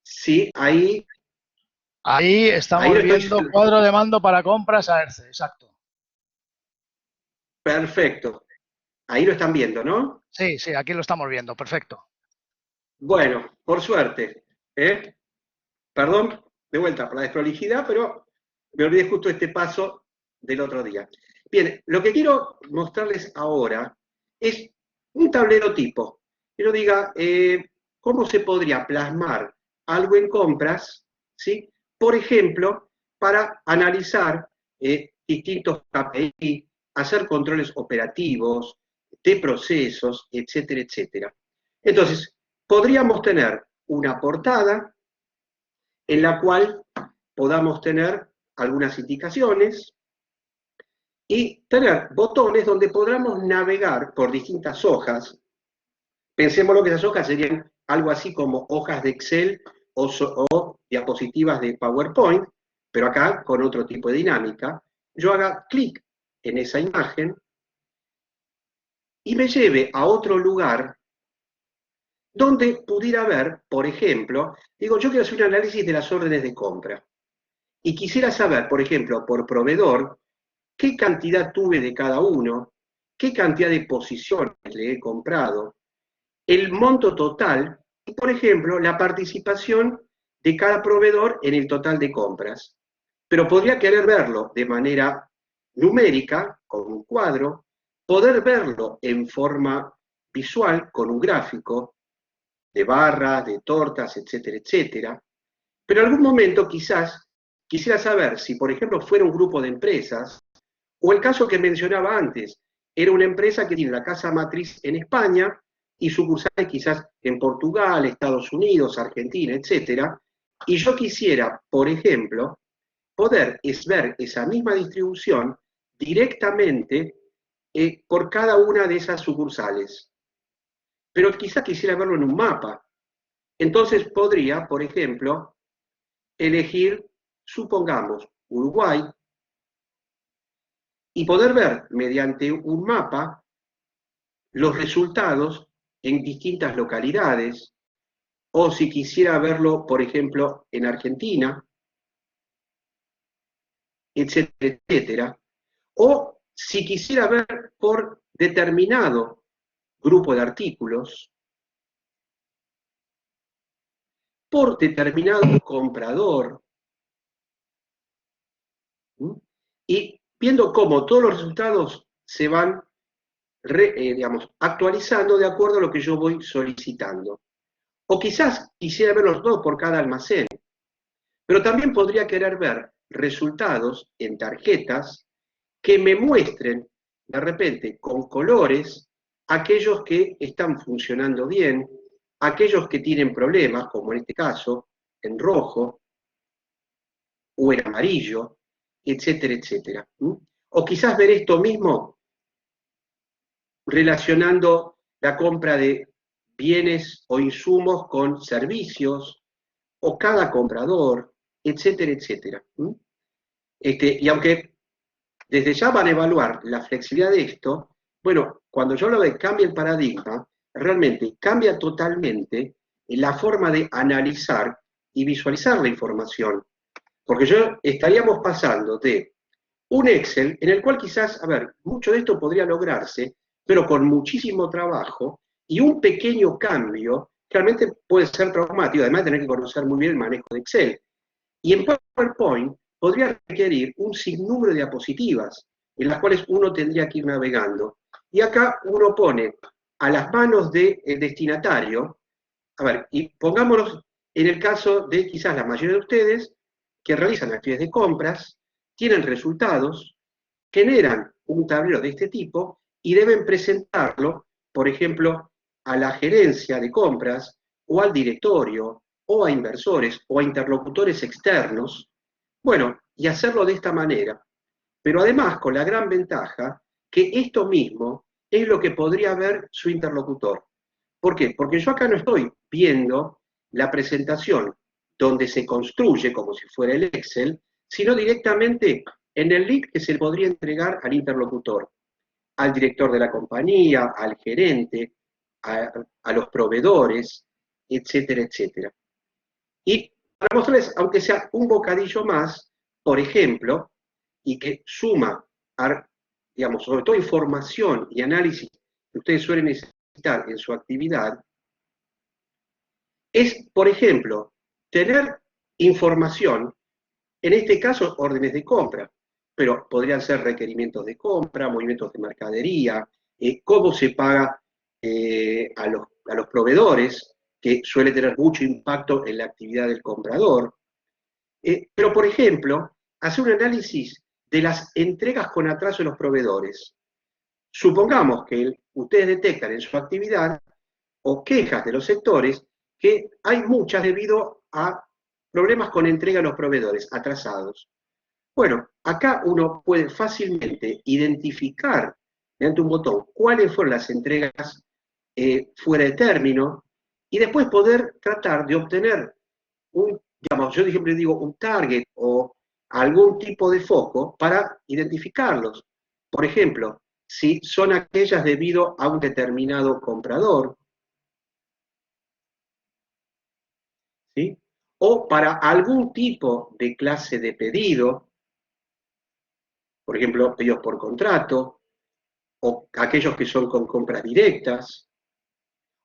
sí, Ahí ahí estamos lo estoy, viendo cuadro de mando para compras a ERCE, exacto. perfecto, ahí lo están viendo, ¿no? Sí, sí, aquí lo estamos viendo, perfecto. Bueno, por suerte, ¿eh? Perdón, de vuelta por la desprolijidad, pero me olvidé justo este paso del otro día. Bien, lo que quiero mostrarles ahora es un tablero tipo. Que nos diga cómo se podría plasmar algo en compras, ¿sí? Por ejemplo, para analizar distintos KPI, hacer controles operativos, de procesos, etcétera, etcétera. Entonces, podríamos tener una portada en la cual podamos tener algunas indicaciones y tener botones donde podamos navegar por distintas hojas. Pensémoslo que esas hojas serían algo así como hojas de Excel o diapositivas de PowerPoint, pero acá con otro tipo de dinámica. Yo haga clic en esa imagen y me lleve a otro lugar donde pudiera ver, por ejemplo, digo, yo quiero hacer un análisis de las órdenes de compra. Y quisiera saber, por ejemplo, por proveedor, qué cantidad tuve de cada uno, qué cantidad de posiciones le he comprado, el monto total y, por ejemplo, la participación de cada proveedor en el total de compras. Pero podría querer verlo de manera numérica, con un cuadro, poder verlo en forma visual, con un gráfico, de barras, de tortas, etcétera, etcétera. Pero en algún momento quizás quisiera saber si, por ejemplo, fuera un grupo de empresas, o el caso que mencionaba antes, era una empresa que tiene la casa matriz en España y sucursales quizás en Portugal, Estados Unidos, Argentina, etcétera, y yo quisiera, por ejemplo, poder ver esa misma distribución directamente por cada una de esas sucursales. Pero quizás quisiera verlo en un mapa. Entonces podría, por ejemplo, elegir, supongamos, Uruguay, y poder ver mediante un mapa los resultados en distintas localidades, o si quisiera verlo, por ejemplo, en Argentina, etcétera, etcétera, o si quisiera ver por determinado grupo de artículos, por determinado comprador, ¿sí? Y viendo cómo todos los resultados se van, digamos, actualizando de acuerdo a lo que yo voy solicitando. O quizás quisiera ver los dos por cada almacén, pero también podría querer ver resultados en tarjetas que me muestren de repente con colores aquellos que están funcionando bien, aquellos que tienen problemas, como en este caso, en rojo o en amarillo, etcétera, etcétera. O quizás ver esto mismo relacionando la compra de bienes o insumos con servicios, o cada comprador, etcétera, etcétera. Y aunque desde ya van a evaluar la flexibilidad de esto, bueno, cuando yo hablo de cambia el paradigma, realmente cambia totalmente la forma de analizar y visualizar la información. Porque yo estaríamos pasando de un Excel en el cual quizás, a ver, mucho de esto podría lograrse, pero con muchísimo trabajo y un pequeño cambio realmente puede ser traumático, además de tener que conocer muy bien el manejo de Excel. Y en PowerPoint podría requerir un sinnúmero de diapositivas en las cuales uno tendría que ir navegando. Y acá uno pone a las manos del destinatario, a ver, y pongámonos en el caso de quizás la mayoría de ustedes que realizan actividades de compras, tienen resultados, generan un tablero de este tipo y deben presentarlo, por ejemplo, a la gerencia de compras o al directorio o a inversores o a interlocutores externos, bueno, y hacerlo de esta manera. Pero además con la gran ventaja que esto mismo es lo que podría ver su interlocutor. ¿Por qué? Porque yo acá no estoy viendo la presentación donde se construye como si fuera el Excel, sino directamente en el link que se le podría entregar al interlocutor, al director de la compañía, al gerente, a los proveedores, etcétera, etcétera. Y para mostrarles, aunque sea un bocadillo más, por ejemplo, y que suma, digamos, sobre todo información y análisis que ustedes suelen necesitar en su actividad, es, por ejemplo, tener información, en este caso, órdenes de compra, pero podrían ser requerimientos de compra, movimientos de mercadería, cómo se paga a los proveedores, que suele tener mucho impacto en la actividad del comprador. Pero, por ejemplo, hacer un análisis de las entregas con atraso de los proveedores. Supongamos que ustedes detectan en su actividad o quejas de los sectores que hay muchas debido a problemas con entrega a los proveedores atrasados. Bueno, acá uno puede fácilmente identificar mediante un botón cuáles fueron las entregas fuera de término y después poder tratar de obtener un, digamos, yo siempre digo un target o algún tipo de foco para identificarlos. Por ejemplo, si son aquellas debido a un determinado comprador, ¿sí? O para algún tipo de clase de pedido, por ejemplo, pedidos por contrato, o aquellos que son con compras directas,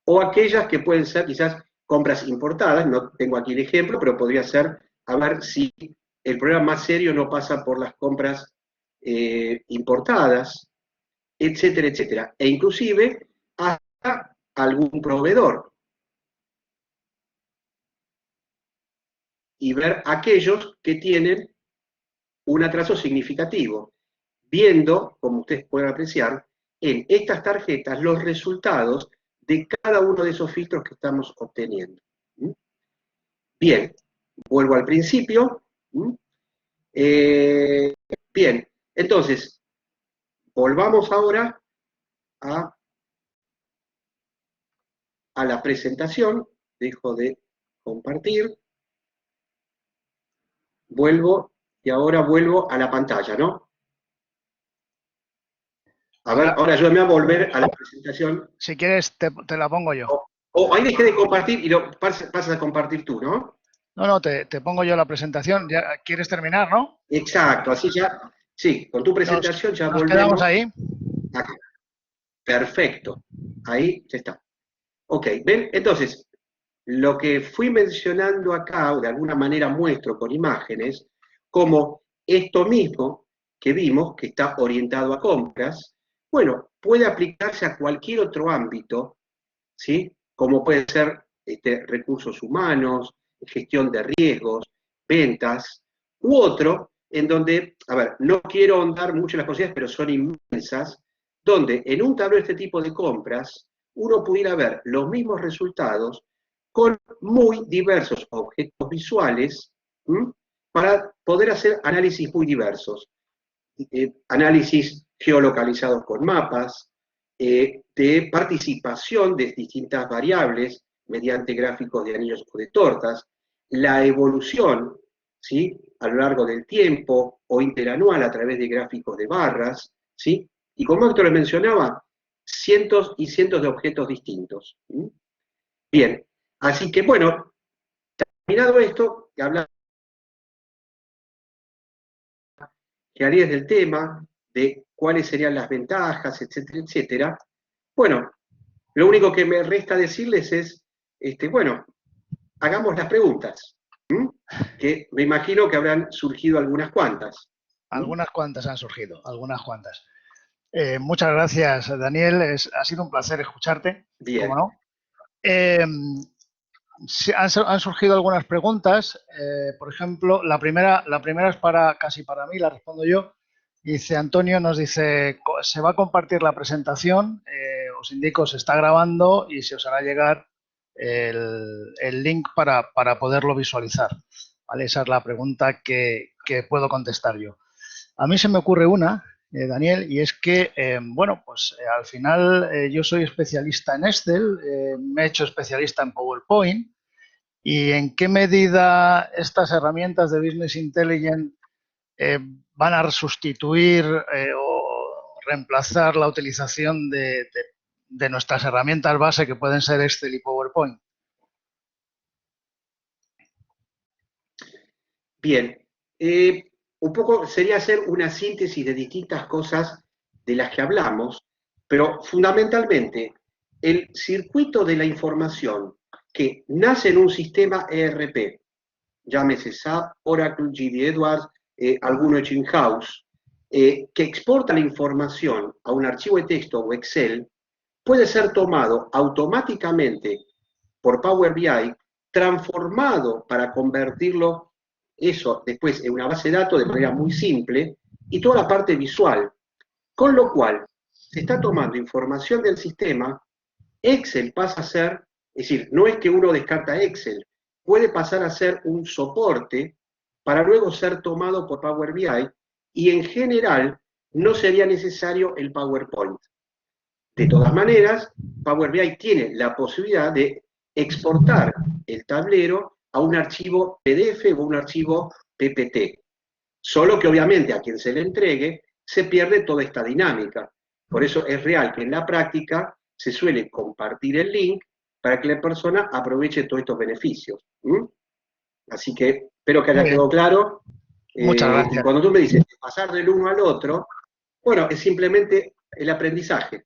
o aquellas que pueden ser quizás compras importadas, no tengo aquí el ejemplo, pero podría ser, a ver si el problema más serio no pasa por las compras importadas, etcétera, etcétera, e inclusive hasta algún proveedor, y ver aquellos que tienen un atraso significativo, viendo, como ustedes pueden apreciar, en estas tarjetas los resultados de cada uno de esos filtros que estamos obteniendo. Bien, vuelvo al principio. Bien, entonces, volvamos ahora a la presentación. Dejo de compartir. Vuelvo, y ahora vuelvo a la pantalla, ¿no? A ver, ahora ayúdame a volver a la presentación. Si quieres, te la pongo yo. Ahí dejé de compartir y lo pasas a compartir tú, ¿no? No, te pongo yo la presentación. ¿Ya quieres terminar, no? Exacto, así ya, sí, con tu Nos, presentación ya nos quedamos volvemos ahí. acá. Perfecto, ahí ya está. Ok, ¿ven? Entonces, lo que fui mencionando acá, o de alguna manera muestro con imágenes, como esto mismo que vimos, que está orientado a compras, bueno, puede aplicarse a cualquier otro ámbito, ¿sí? Como puede ser recursos humanos, gestión de riesgos, ventas, u otro, en donde, a ver, no quiero ahondar mucho en las cosas, pero son inmensas, donde en un tablero de este tipo de compras, uno pudiera ver los mismos resultados con muy diversos objetos visuales, ¿m? Para poder hacer análisis muy diversos. Análisis geolocalizados con mapas, de participación de distintas variables mediante gráficos de anillos o de tortas, la evolución, ¿sí? A lo largo del tiempo o interanual a través de gráficos de barras, ¿sí? Y como Héctor les mencionaba, cientos y cientos de objetos distintos. ¿Sí? Bien, así que bueno, terminado esto, que hablamos que harías del tema, de cuáles serían las ventajas, etcétera, etcétera. Bueno, lo único que me resta decirles es, bueno, hagamos las preguntas, ¿m? Que me imagino que habrán surgido algunas cuantas. Algunas cuantas han surgido, algunas cuantas. Muchas gracias, Daniel. Ha sido un placer escucharte, Bien. como no. Han surgido algunas preguntas. Por ejemplo, la primera es casi para mí, la respondo yo. Dice Antonio, nos dice, se va a compartir la presentación, os indico, se está grabando y se os hará llegar el link para poderlo visualizar. ¿Vale? Esa es la pregunta que puedo contestar yo. A mí se me ocurre una, Daniel, y es que, bueno, pues al final yo soy especialista en Excel, me he hecho especialista en PowerPoint, y en qué medida estas herramientas de Business Intelligence eh, van a sustituir o reemplazar la utilización de nuestras herramientas base que pueden ser Excel y PowerPoint. Bien. Un poco sería hacer una síntesis de distintas cosas de las que hablamos, pero fundamentalmente el circuito de la información que nace en un sistema ERP, llámese SAP, Oracle, GD Edwards, alguno hecho in-house, que exporta la información a un archivo de texto o Excel, puede ser tomado automáticamente por Power BI, transformado para convertirlo eso después en una base de datos de manera muy simple, y toda la parte visual. Con lo cual, se está tomando información del sistema, Excel pasa a ser, es decir, no es que uno descarta Excel, puede pasar a ser un soporte para luego ser tomado por Power BI, y en general no sería necesario el PowerPoint. De todas maneras, Power BI tiene la posibilidad de exportar el tablero a un archivo PDF o un archivo PPT. Solo que obviamente a quien se le entregue se pierde toda esta dinámica. Por eso es real que en la práctica se suele compartir el link para que la persona aproveche todos estos beneficios. Así que espero que haya quedado claro. Muchas Y gracias. cuando tú me dices pasar del uno al otro, bueno, es simplemente el aprendizaje.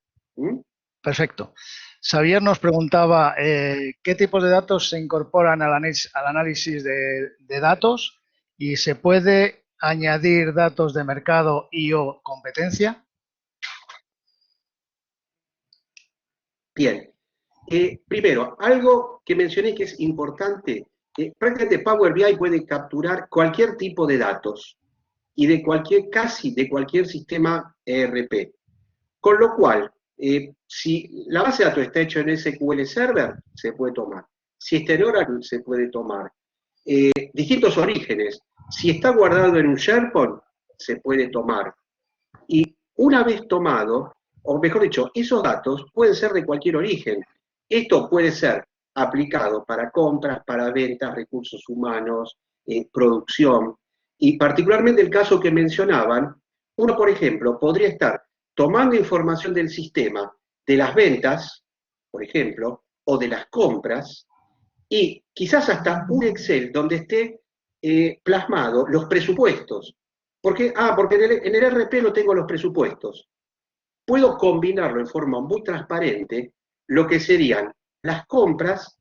Perfecto. Xavier nos preguntaba qué tipos de datos se incorporan al análisis de datos y se puede añadir datos de mercado y o competencia. Bien. Primero, algo que mencioné que es importante, prácticamente Power BI puede capturar cualquier tipo de datos y casi de cualquier sistema ERP. Con lo cual, si la base de datos está hecha en SQL Server, se puede tomar. Si está en Oracle, se puede tomar. Distintos orígenes. Si está guardado en un SharePoint, se puede tomar. Y una vez tomado, o mejor dicho, esos datos pueden ser de cualquier origen. Esto puede ser aplicado para compras, para ventas, recursos humanos, producción. Y particularmente el caso que mencionaban, uno, por ejemplo, podría estar tomando información del sistema, de las ventas, por ejemplo, o de las compras, y quizás hasta un Excel donde esté plasmado los presupuestos. Porque en el RP no tengo los presupuestos. Puedo combinarlo en forma muy transparente, lo que serían las compras,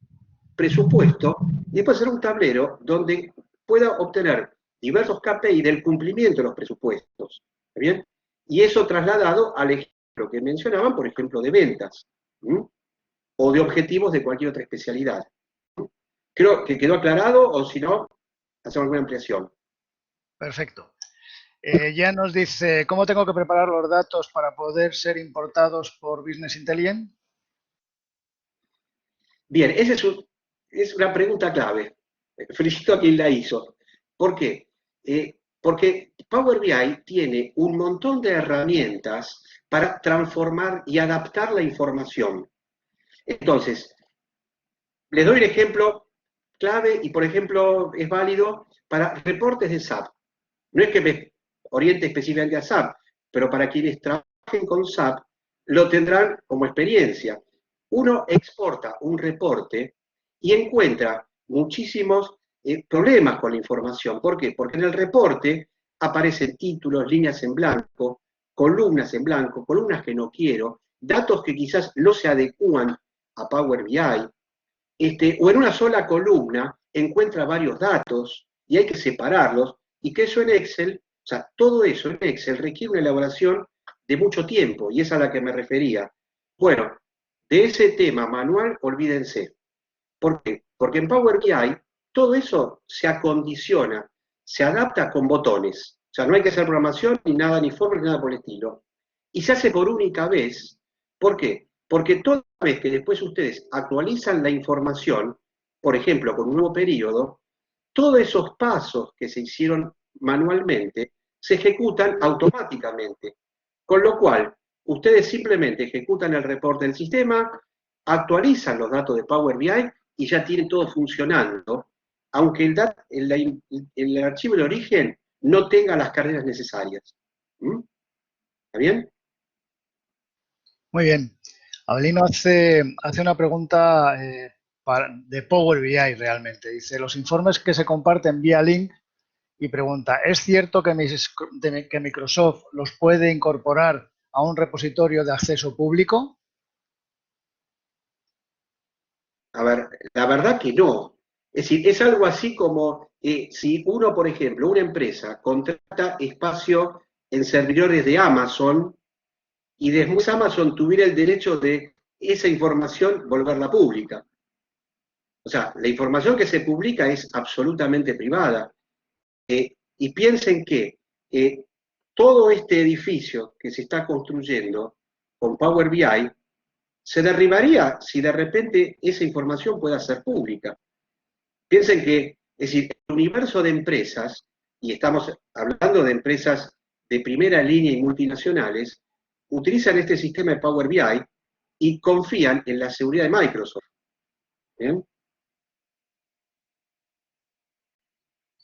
presupuesto, y después hacer un tablero donde pueda obtener diversos KPI del cumplimiento de los presupuestos. ¿Está bien? Y eso trasladado al ejemplo que mencionaban, por ejemplo, de ventas, ¿m? O de objetivos de cualquier otra especialidad. Creo que quedó aclarado, o si no, hacemos alguna ampliación. Perfecto. Ya nos dice, ¿cómo tengo que preparar los datos para poder ser importados por Business Intelligence? Bien, esa es una pregunta clave. Felicito a quien la hizo. ¿Por qué? Porque Power BI tiene un montón de herramientas para transformar y adaptar la información. Entonces, les doy un ejemplo clave y, por ejemplo, es válido para reportes de SAP. No es que me oriente específicamente a SAP, pero para quienes trabajen con SAP, lo tendrán como experiencia. Uno exporta un reporte y encuentra muchísimos problemas con la información. ¿Por qué? Porque en el reporte aparecen títulos, líneas en blanco, columnas que no quiero, datos que quizás no se adecúan a Power BI, o en una sola columna encuentra varios datos y hay que separarlos, y que eso en Excel, o sea, todo eso en Excel requiere una elaboración de mucho tiempo, y es a la que me refería. Bueno, de ese tema manual, olvídense. ¿Por qué? Porque en Power BI todo eso se acondiciona, se adapta con botones. O sea, no hay que hacer programación, ni nada, ni formas, ni nada por el estilo. Y se hace por única vez. ¿Por qué? Porque toda vez que después ustedes actualizan la información, por ejemplo, con un nuevo periodo, todos esos pasos que se hicieron manualmente se ejecutan automáticamente. Con lo cual, ustedes simplemente ejecutan el reporte del sistema, actualizan los datos de Power BI y ya tienen todo funcionando, aunque el archivo de origen no tenga las carreras necesarias. ¿Mm? ¿Está bien? Muy bien. Abelino hace una pregunta de Power BI realmente. Dice, los informes que se comparten vía link y pregunta, ¿es cierto que Microsoft los puede incorporar a un repositorio de acceso público? A ver, la verdad que no. Es decir, es algo así como si uno, por ejemplo, una empresa contrata espacio en servidores de Amazon y después Amazon tuviera el derecho de esa información volverla pública. O sea, la información que se publica es absolutamente privada. Y piensen que todo este edificio que se está construyendo con Power BI se derribaría si de repente esa información pueda ser pública. Piensen que, es decir, el universo de empresas, y estamos hablando de empresas de primera línea y multinacionales, utilizan este sistema de Power BI y confían en la seguridad de Microsoft. ¿Bien?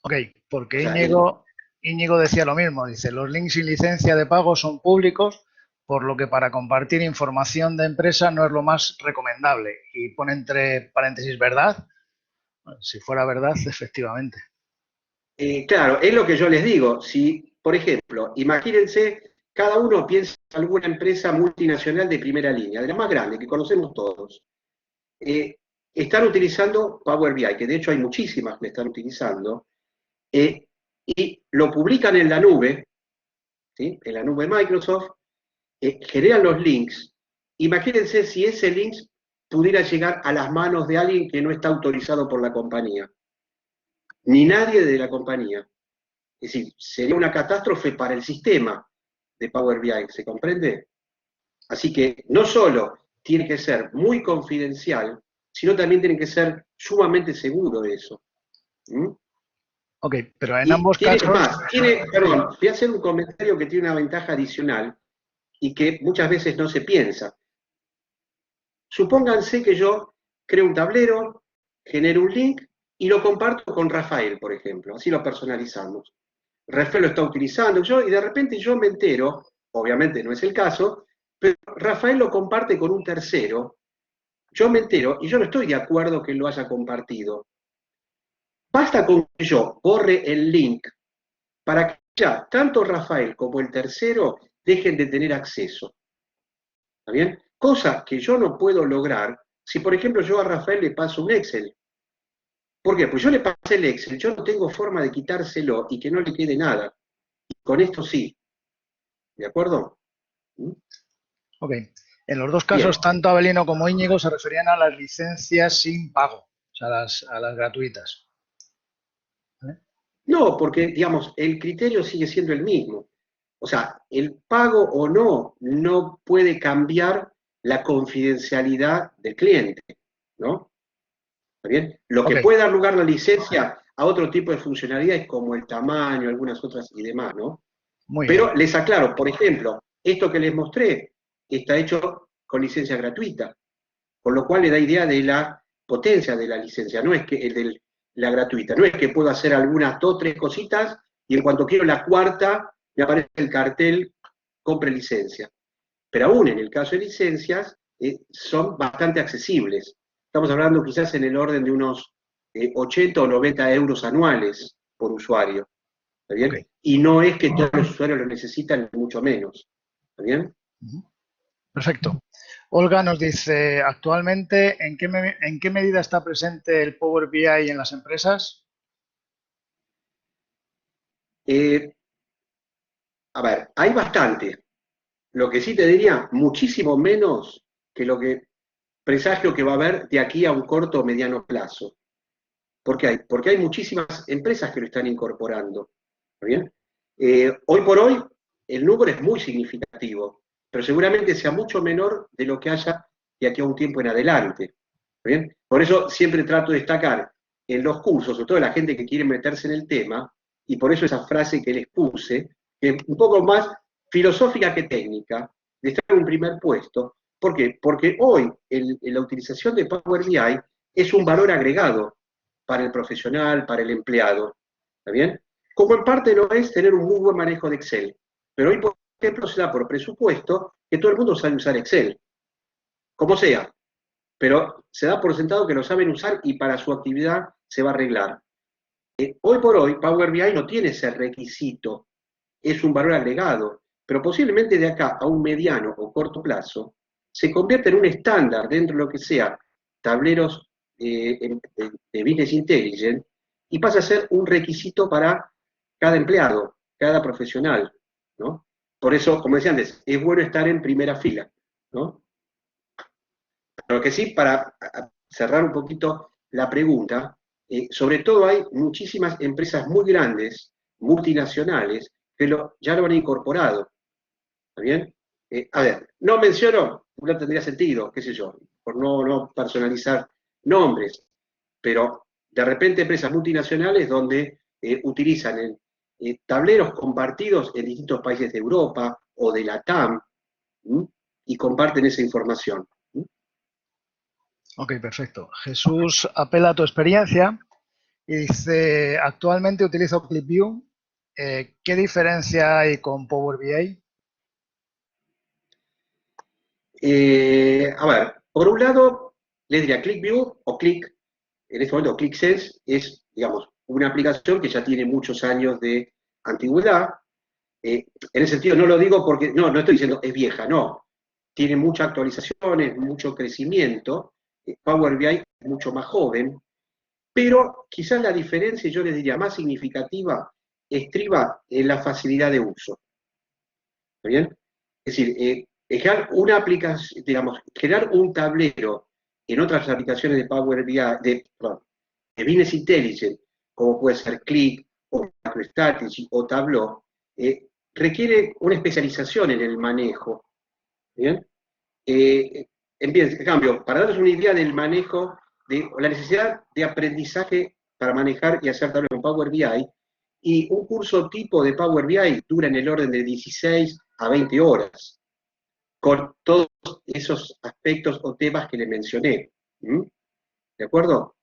Ok, porque O sea, Íñigo decía lo mismo, dice, los links sin licencia de pago son públicos, por lo que para compartir información de empresa no es lo más recomendable. Y pone entre paréntesis, ¿verdad? Bueno, si fuera verdad, efectivamente. claro, es lo que yo les digo. Si, por ejemplo, imagínense, cada uno piensa en alguna empresa multinacional de primera línea, de la más grande, que conocemos todos. Están utilizando Power BI, que de hecho hay muchísimas que están utilizando, y lo publican en la nube, ¿sí? En la nube Microsoft, generan los links. Imagínense si ese link pudiera llegar a las manos de alguien que no está autorizado por la compañía, ni nadie de la compañía. Es decir, sería una catástrofe para el sistema de Power BI, ¿se comprende? Así que no solo tiene que ser muy confidencial, sino también tiene que ser sumamente seguro de eso. ¿Mm? Ok, pero en Y ambos tiene casos... más, perdón, voy a hacer un comentario que tiene una ventaja adicional y que muchas veces no se piensa. Supónganse que yo creo un tablero, genero un link y lo comparto con Rafael, por ejemplo, así lo personalizamos. Rafael lo está utilizando y de repente yo me entero, obviamente no es el caso, pero Rafael lo comparte con un tercero, yo me entero y yo no estoy de acuerdo que lo haya compartido. Basta con que yo borre el link para que ya tanto Rafael como el tercero dejen de tener acceso. ¿Está bien? Cosa que yo no puedo lograr si, por ejemplo, yo a Rafael le paso un Excel. ¿Por qué? Pues yo le pasé el Excel, yo no tengo forma de quitárselo y que no le quede nada. Y con esto sí. ¿De acuerdo? ¿Mm? Ok. En los dos casos, Bien. tanto Abelino como Íñigo se referían a las licencias sin pago, o sea, a las gratuitas. ¿Vale? No, porque, digamos, el criterio sigue siendo el mismo. O sea, el pago o no puede cambiar la confidencialidad del cliente, ¿no? ¿Está bien? Lo Ok, que puede dar lugar la licencia a otro tipo de funcionalidades como el tamaño, algunas otras y demás, ¿no? muy bien. Pero les aclaro, por ejemplo, esto que les mostré está hecho con licencia gratuita, con lo cual le da idea de la potencia de la licencia, no es que la gratuita, no es que puedo hacer algunas dos, tres cositas y en cuanto quiero la cuarta me aparece el cartel compre licencia. Pero aún en el caso de licencias son bastante accesibles. Estamos hablando quizás en el orden de unos 80 o 90 euros anuales por usuario. ¿Está Ok. bien? Y no es que todos los usuarios lo necesitan, ni mucho menos. ¿Está bien? Ujú. Perfecto. Olga nos dice, actualmente, ¿en qué medida está presente el Power BI en las empresas? Eh, a ver, hay bastante. Lo que sí te diría, muchísimo menos que lo que presagio que va a haber de aquí a un corto o mediano plazo. ¿Por qué hay? Porque hay muchísimas empresas que lo están incorporando. ¿Está bien? Hoy por hoy, el número es muy significativo, pero seguramente sea mucho menor de lo que haya de aquí a un tiempo en adelante. ¿Está bien? Por eso siempre trato de destacar en los cursos, sobre todo la gente que quiere meterse en el tema, y por eso esa frase que les puse, que es un poco más filosófica que técnica, de estar en un primer puesto. ¿Por qué? Porque hoy la utilización de Power BI es un valor agregado para el profesional, para el empleado. ¿Está bien? Como en parte lo es tener un muy buen manejo de Excel. Pero hoy, por ejemplo, se da por presupuesto que todo el mundo sabe usar Excel, como sea, pero se da por sentado que lo saben usar y para su actividad se va a arreglar. Hoy por hoy, Power BI no tiene ese requisito, es un valor agregado, pero posiblemente de acá a un mediano o corto plazo se convierta en un estándar dentro de lo que sea tableros de Business Intelligence y pasa a ser un requisito para cada empleado, cada profesional, ¿no? Por eso, como decía antes, es bueno estar en primera fila, ¿no? Lo que sí, para cerrar un poquito la pregunta, sobre todo hay muchísimas empresas muy grandes, multinacionales, que ya lo han incorporado. ¿Está bien? A ver, no menciono, no tendría sentido, qué sé yo, por no personalizar nombres, pero de repente empresas multinacionales donde utilizan tableros compartidos en distintos países de Europa o de la TAM, ¿m? Y comparten esa información. ¿M? Ok, perfecto. Jesús apela a tu experiencia y dice, actualmente utilizo ClipView. ¿Qué diferencia hay con Power BI? A ver, por un lado, les diría ClickView o Click, en este momento ClickSense es, digamos, una aplicación que ya tiene muchos años de antigüedad. En ese sentido no lo digo porque, no estoy diciendo es vieja, no. Tiene muchas actualizaciones, mucho crecimiento. Power BI es mucho más joven, pero quizás la diferencia, yo les diría, más significativa, estriba en la facilidad de uso. ¿Está bien? Es decir, crear una aplicación, digamos, crear un tablero en otras aplicaciones de Power BI, perdón, de Business Intelligence, como puede ser Click o MicroStrategy o Tableau, requiere una especialización en el manejo. ¿Bien? En cambio, para darles una idea del manejo, de la necesidad de aprendizaje para manejar y hacer tableros en Power BI, y un curso tipo de Power BI dura en el orden de 16 a 20 horas, con todos esos aspectos o temas que le mencioné. ¿Mm? ¿De acuerdo?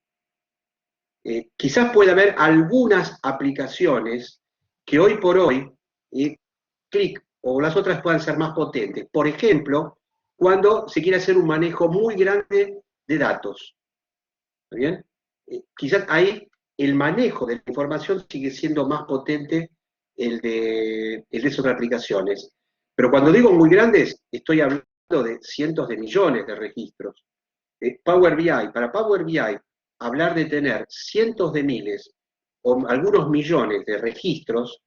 Quizás pueda haber algunas aplicaciones que hoy por hoy, Click o las otras puedan ser más potentes. Por ejemplo, cuando se quiere hacer un manejo muy grande de datos. ¿Está bien? Quizás ahí el manejo de la información sigue siendo más potente el de esas aplicaciones. Pero cuando digo muy grandes, estoy hablando de cientos de millones de registros. Power BI, para Power BI, hablar de tener cientos de miles o algunos millones de registros,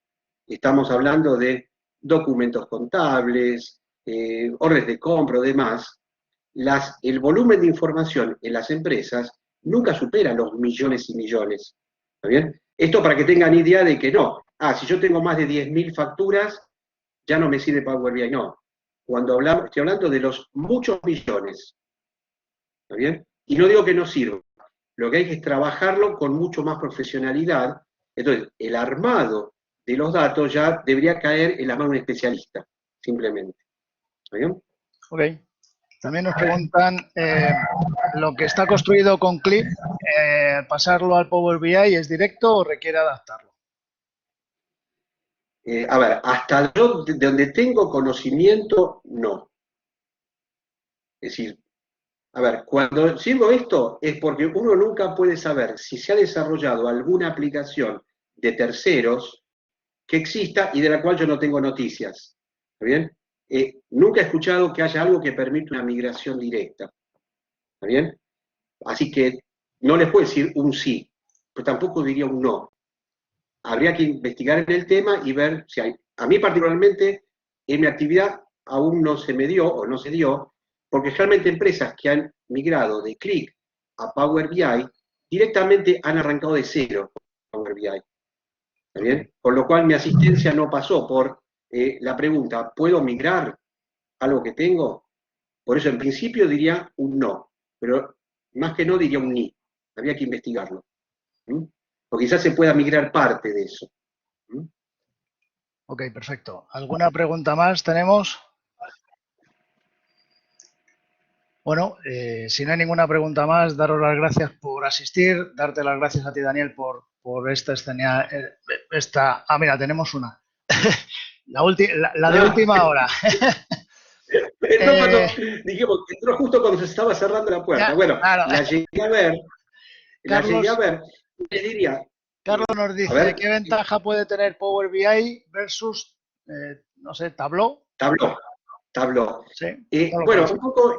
estamos hablando de documentos contables, órdenes de compra o demás, el volumen de información en las empresas nunca supera los millones y millones. ¿Está bien? Esto para que tengan idea de que no. Si yo tengo más de 10.000 facturas, ya no me sirve Power BI. No. Cuando hablamos, estoy hablando de los muchos millones. ¿Está bien? Y no digo que no sirva. Lo que hay que es trabajarlo con mucho más profesionalidad. Entonces, el armado de los datos ya debería caer en la mano de un especialista, simplemente. ¿Está bien? Ok. También nos preguntan, ¿lo que está construido con Clip, pasarlo al Power BI es directo o requiere adaptarlo? A ver, hasta yo, de donde tengo conocimiento, no. Es decir, a ver, cuando sigo esto es porque uno nunca puede saber si se ha desarrollado alguna aplicación de terceros que exista y de la cual yo no tengo noticias. ¿Está bien? Nunca he escuchado que haya algo que permita una migración directa. ¿Está bien? Así que no les puedo decir un sí, pero tampoco diría un no. Habría que investigar en el tema y ver si hay. A mí particularmente, en mi actividad aún no se me dio o no se dio, porque realmente empresas que han migrado de Click a Power BI directamente han arrancado de cero Power BI. ¿Está bien? Con lo cual mi asistencia no pasó por la pregunta, ¿puedo migrar algo que tengo? Por eso en principio diría un no, pero más que no diría un ni. Habría que investigarlo. ¿Mm? O quizás se pueda migrar parte de eso. ¿Mm? Ok, perfecto. ¿Alguna pregunta más tenemos? Bueno, si no hay ninguna pregunta más, daros las gracias por asistir, darte las gracias a ti, Daniel, por esta escena. Mira, tenemos una. la de última hora. Entró cuando, dijimos, entró justo cuando se estaba cerrando la puerta. Bueno, claro. la llegué a ver, les diría. Carlos nos dice, ¿qué ventaja puede tener Power BI versus, no sé, Tableau? Tableau. Sí, bueno, un poco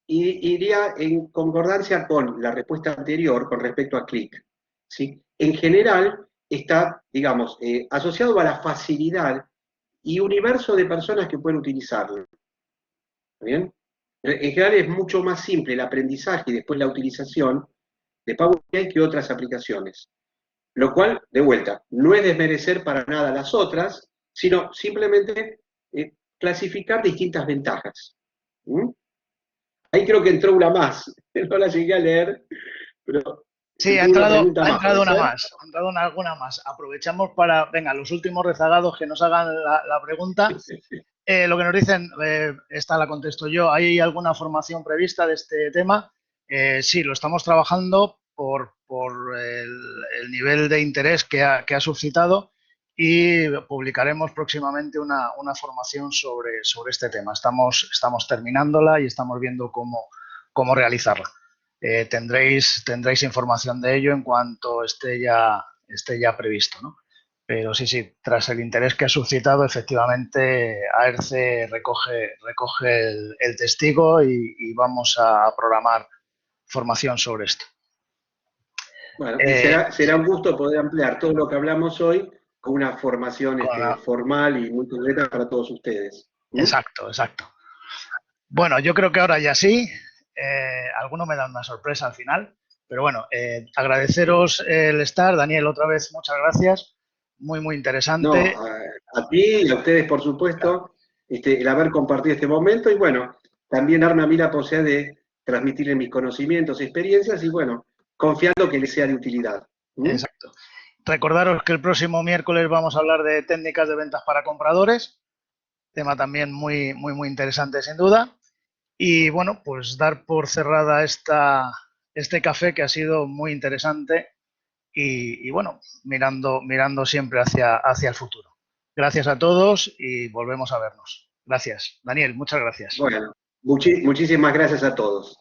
iría en concordancia con la respuesta anterior con respecto a Click. ¿Sí? En general está, digamos, asociado a la facilidad y universo de personas que pueden utilizarlo. ¿Bien? En general es mucho más simple el aprendizaje y después la utilización de Power BI que otras aplicaciones. Lo cual, de vuelta, no es desmerecer para nada las otras, sino simplemente clasificar distintas ventajas. ¿Mm? Ahí creo que entró una más, no la llegué a leer, pero sí, ha entrado alguna más. Aprovechamos para, venga, los últimos rezagados que nos hagan la pregunta. Lo que nos dicen, esta la contesto yo, ¿hay alguna formación prevista de este tema? Sí, lo estamos trabajando por el nivel de interés que ha suscitado y publicaremos próximamente una formación sobre este tema. Estamos terminándola y estamos viendo cómo realizarla. Tendréis información de ello en cuanto esté ya previsto, ¿no? Pero sí, tras el interés que ha suscitado, efectivamente, AERCE recoge el testigo y vamos a programar formación sobre esto. Bueno, será un gusto poder ampliar todo lo que hablamos hoy con una formación formal y muy concreta para todos ustedes. ¿Mm? Exacto. Bueno, yo creo que ahora ya sí. Algunos me dan una sorpresa al final, pero bueno, agradeceros el estar. Daniel, otra vez, muchas gracias. Muy interesante. No, a ti y a ustedes, por supuesto, el haber compartido este momento y bueno, también darme a mí la posibilidad de transmitirles mis conocimientos, experiencias y bueno, confiando que les sea de utilidad. ¿Mm? Exacto. Recordaros que el próximo miércoles vamos a hablar de técnicas de ventas para compradores, tema también muy interesante sin duda. Y bueno, pues dar por cerrada este café que ha sido muy interesante y bueno, mirando siempre hacia el futuro. Gracias a todos y volvemos a vernos. Gracias. Daniel, muchas gracias. Bueno, muchísimas gracias a todos.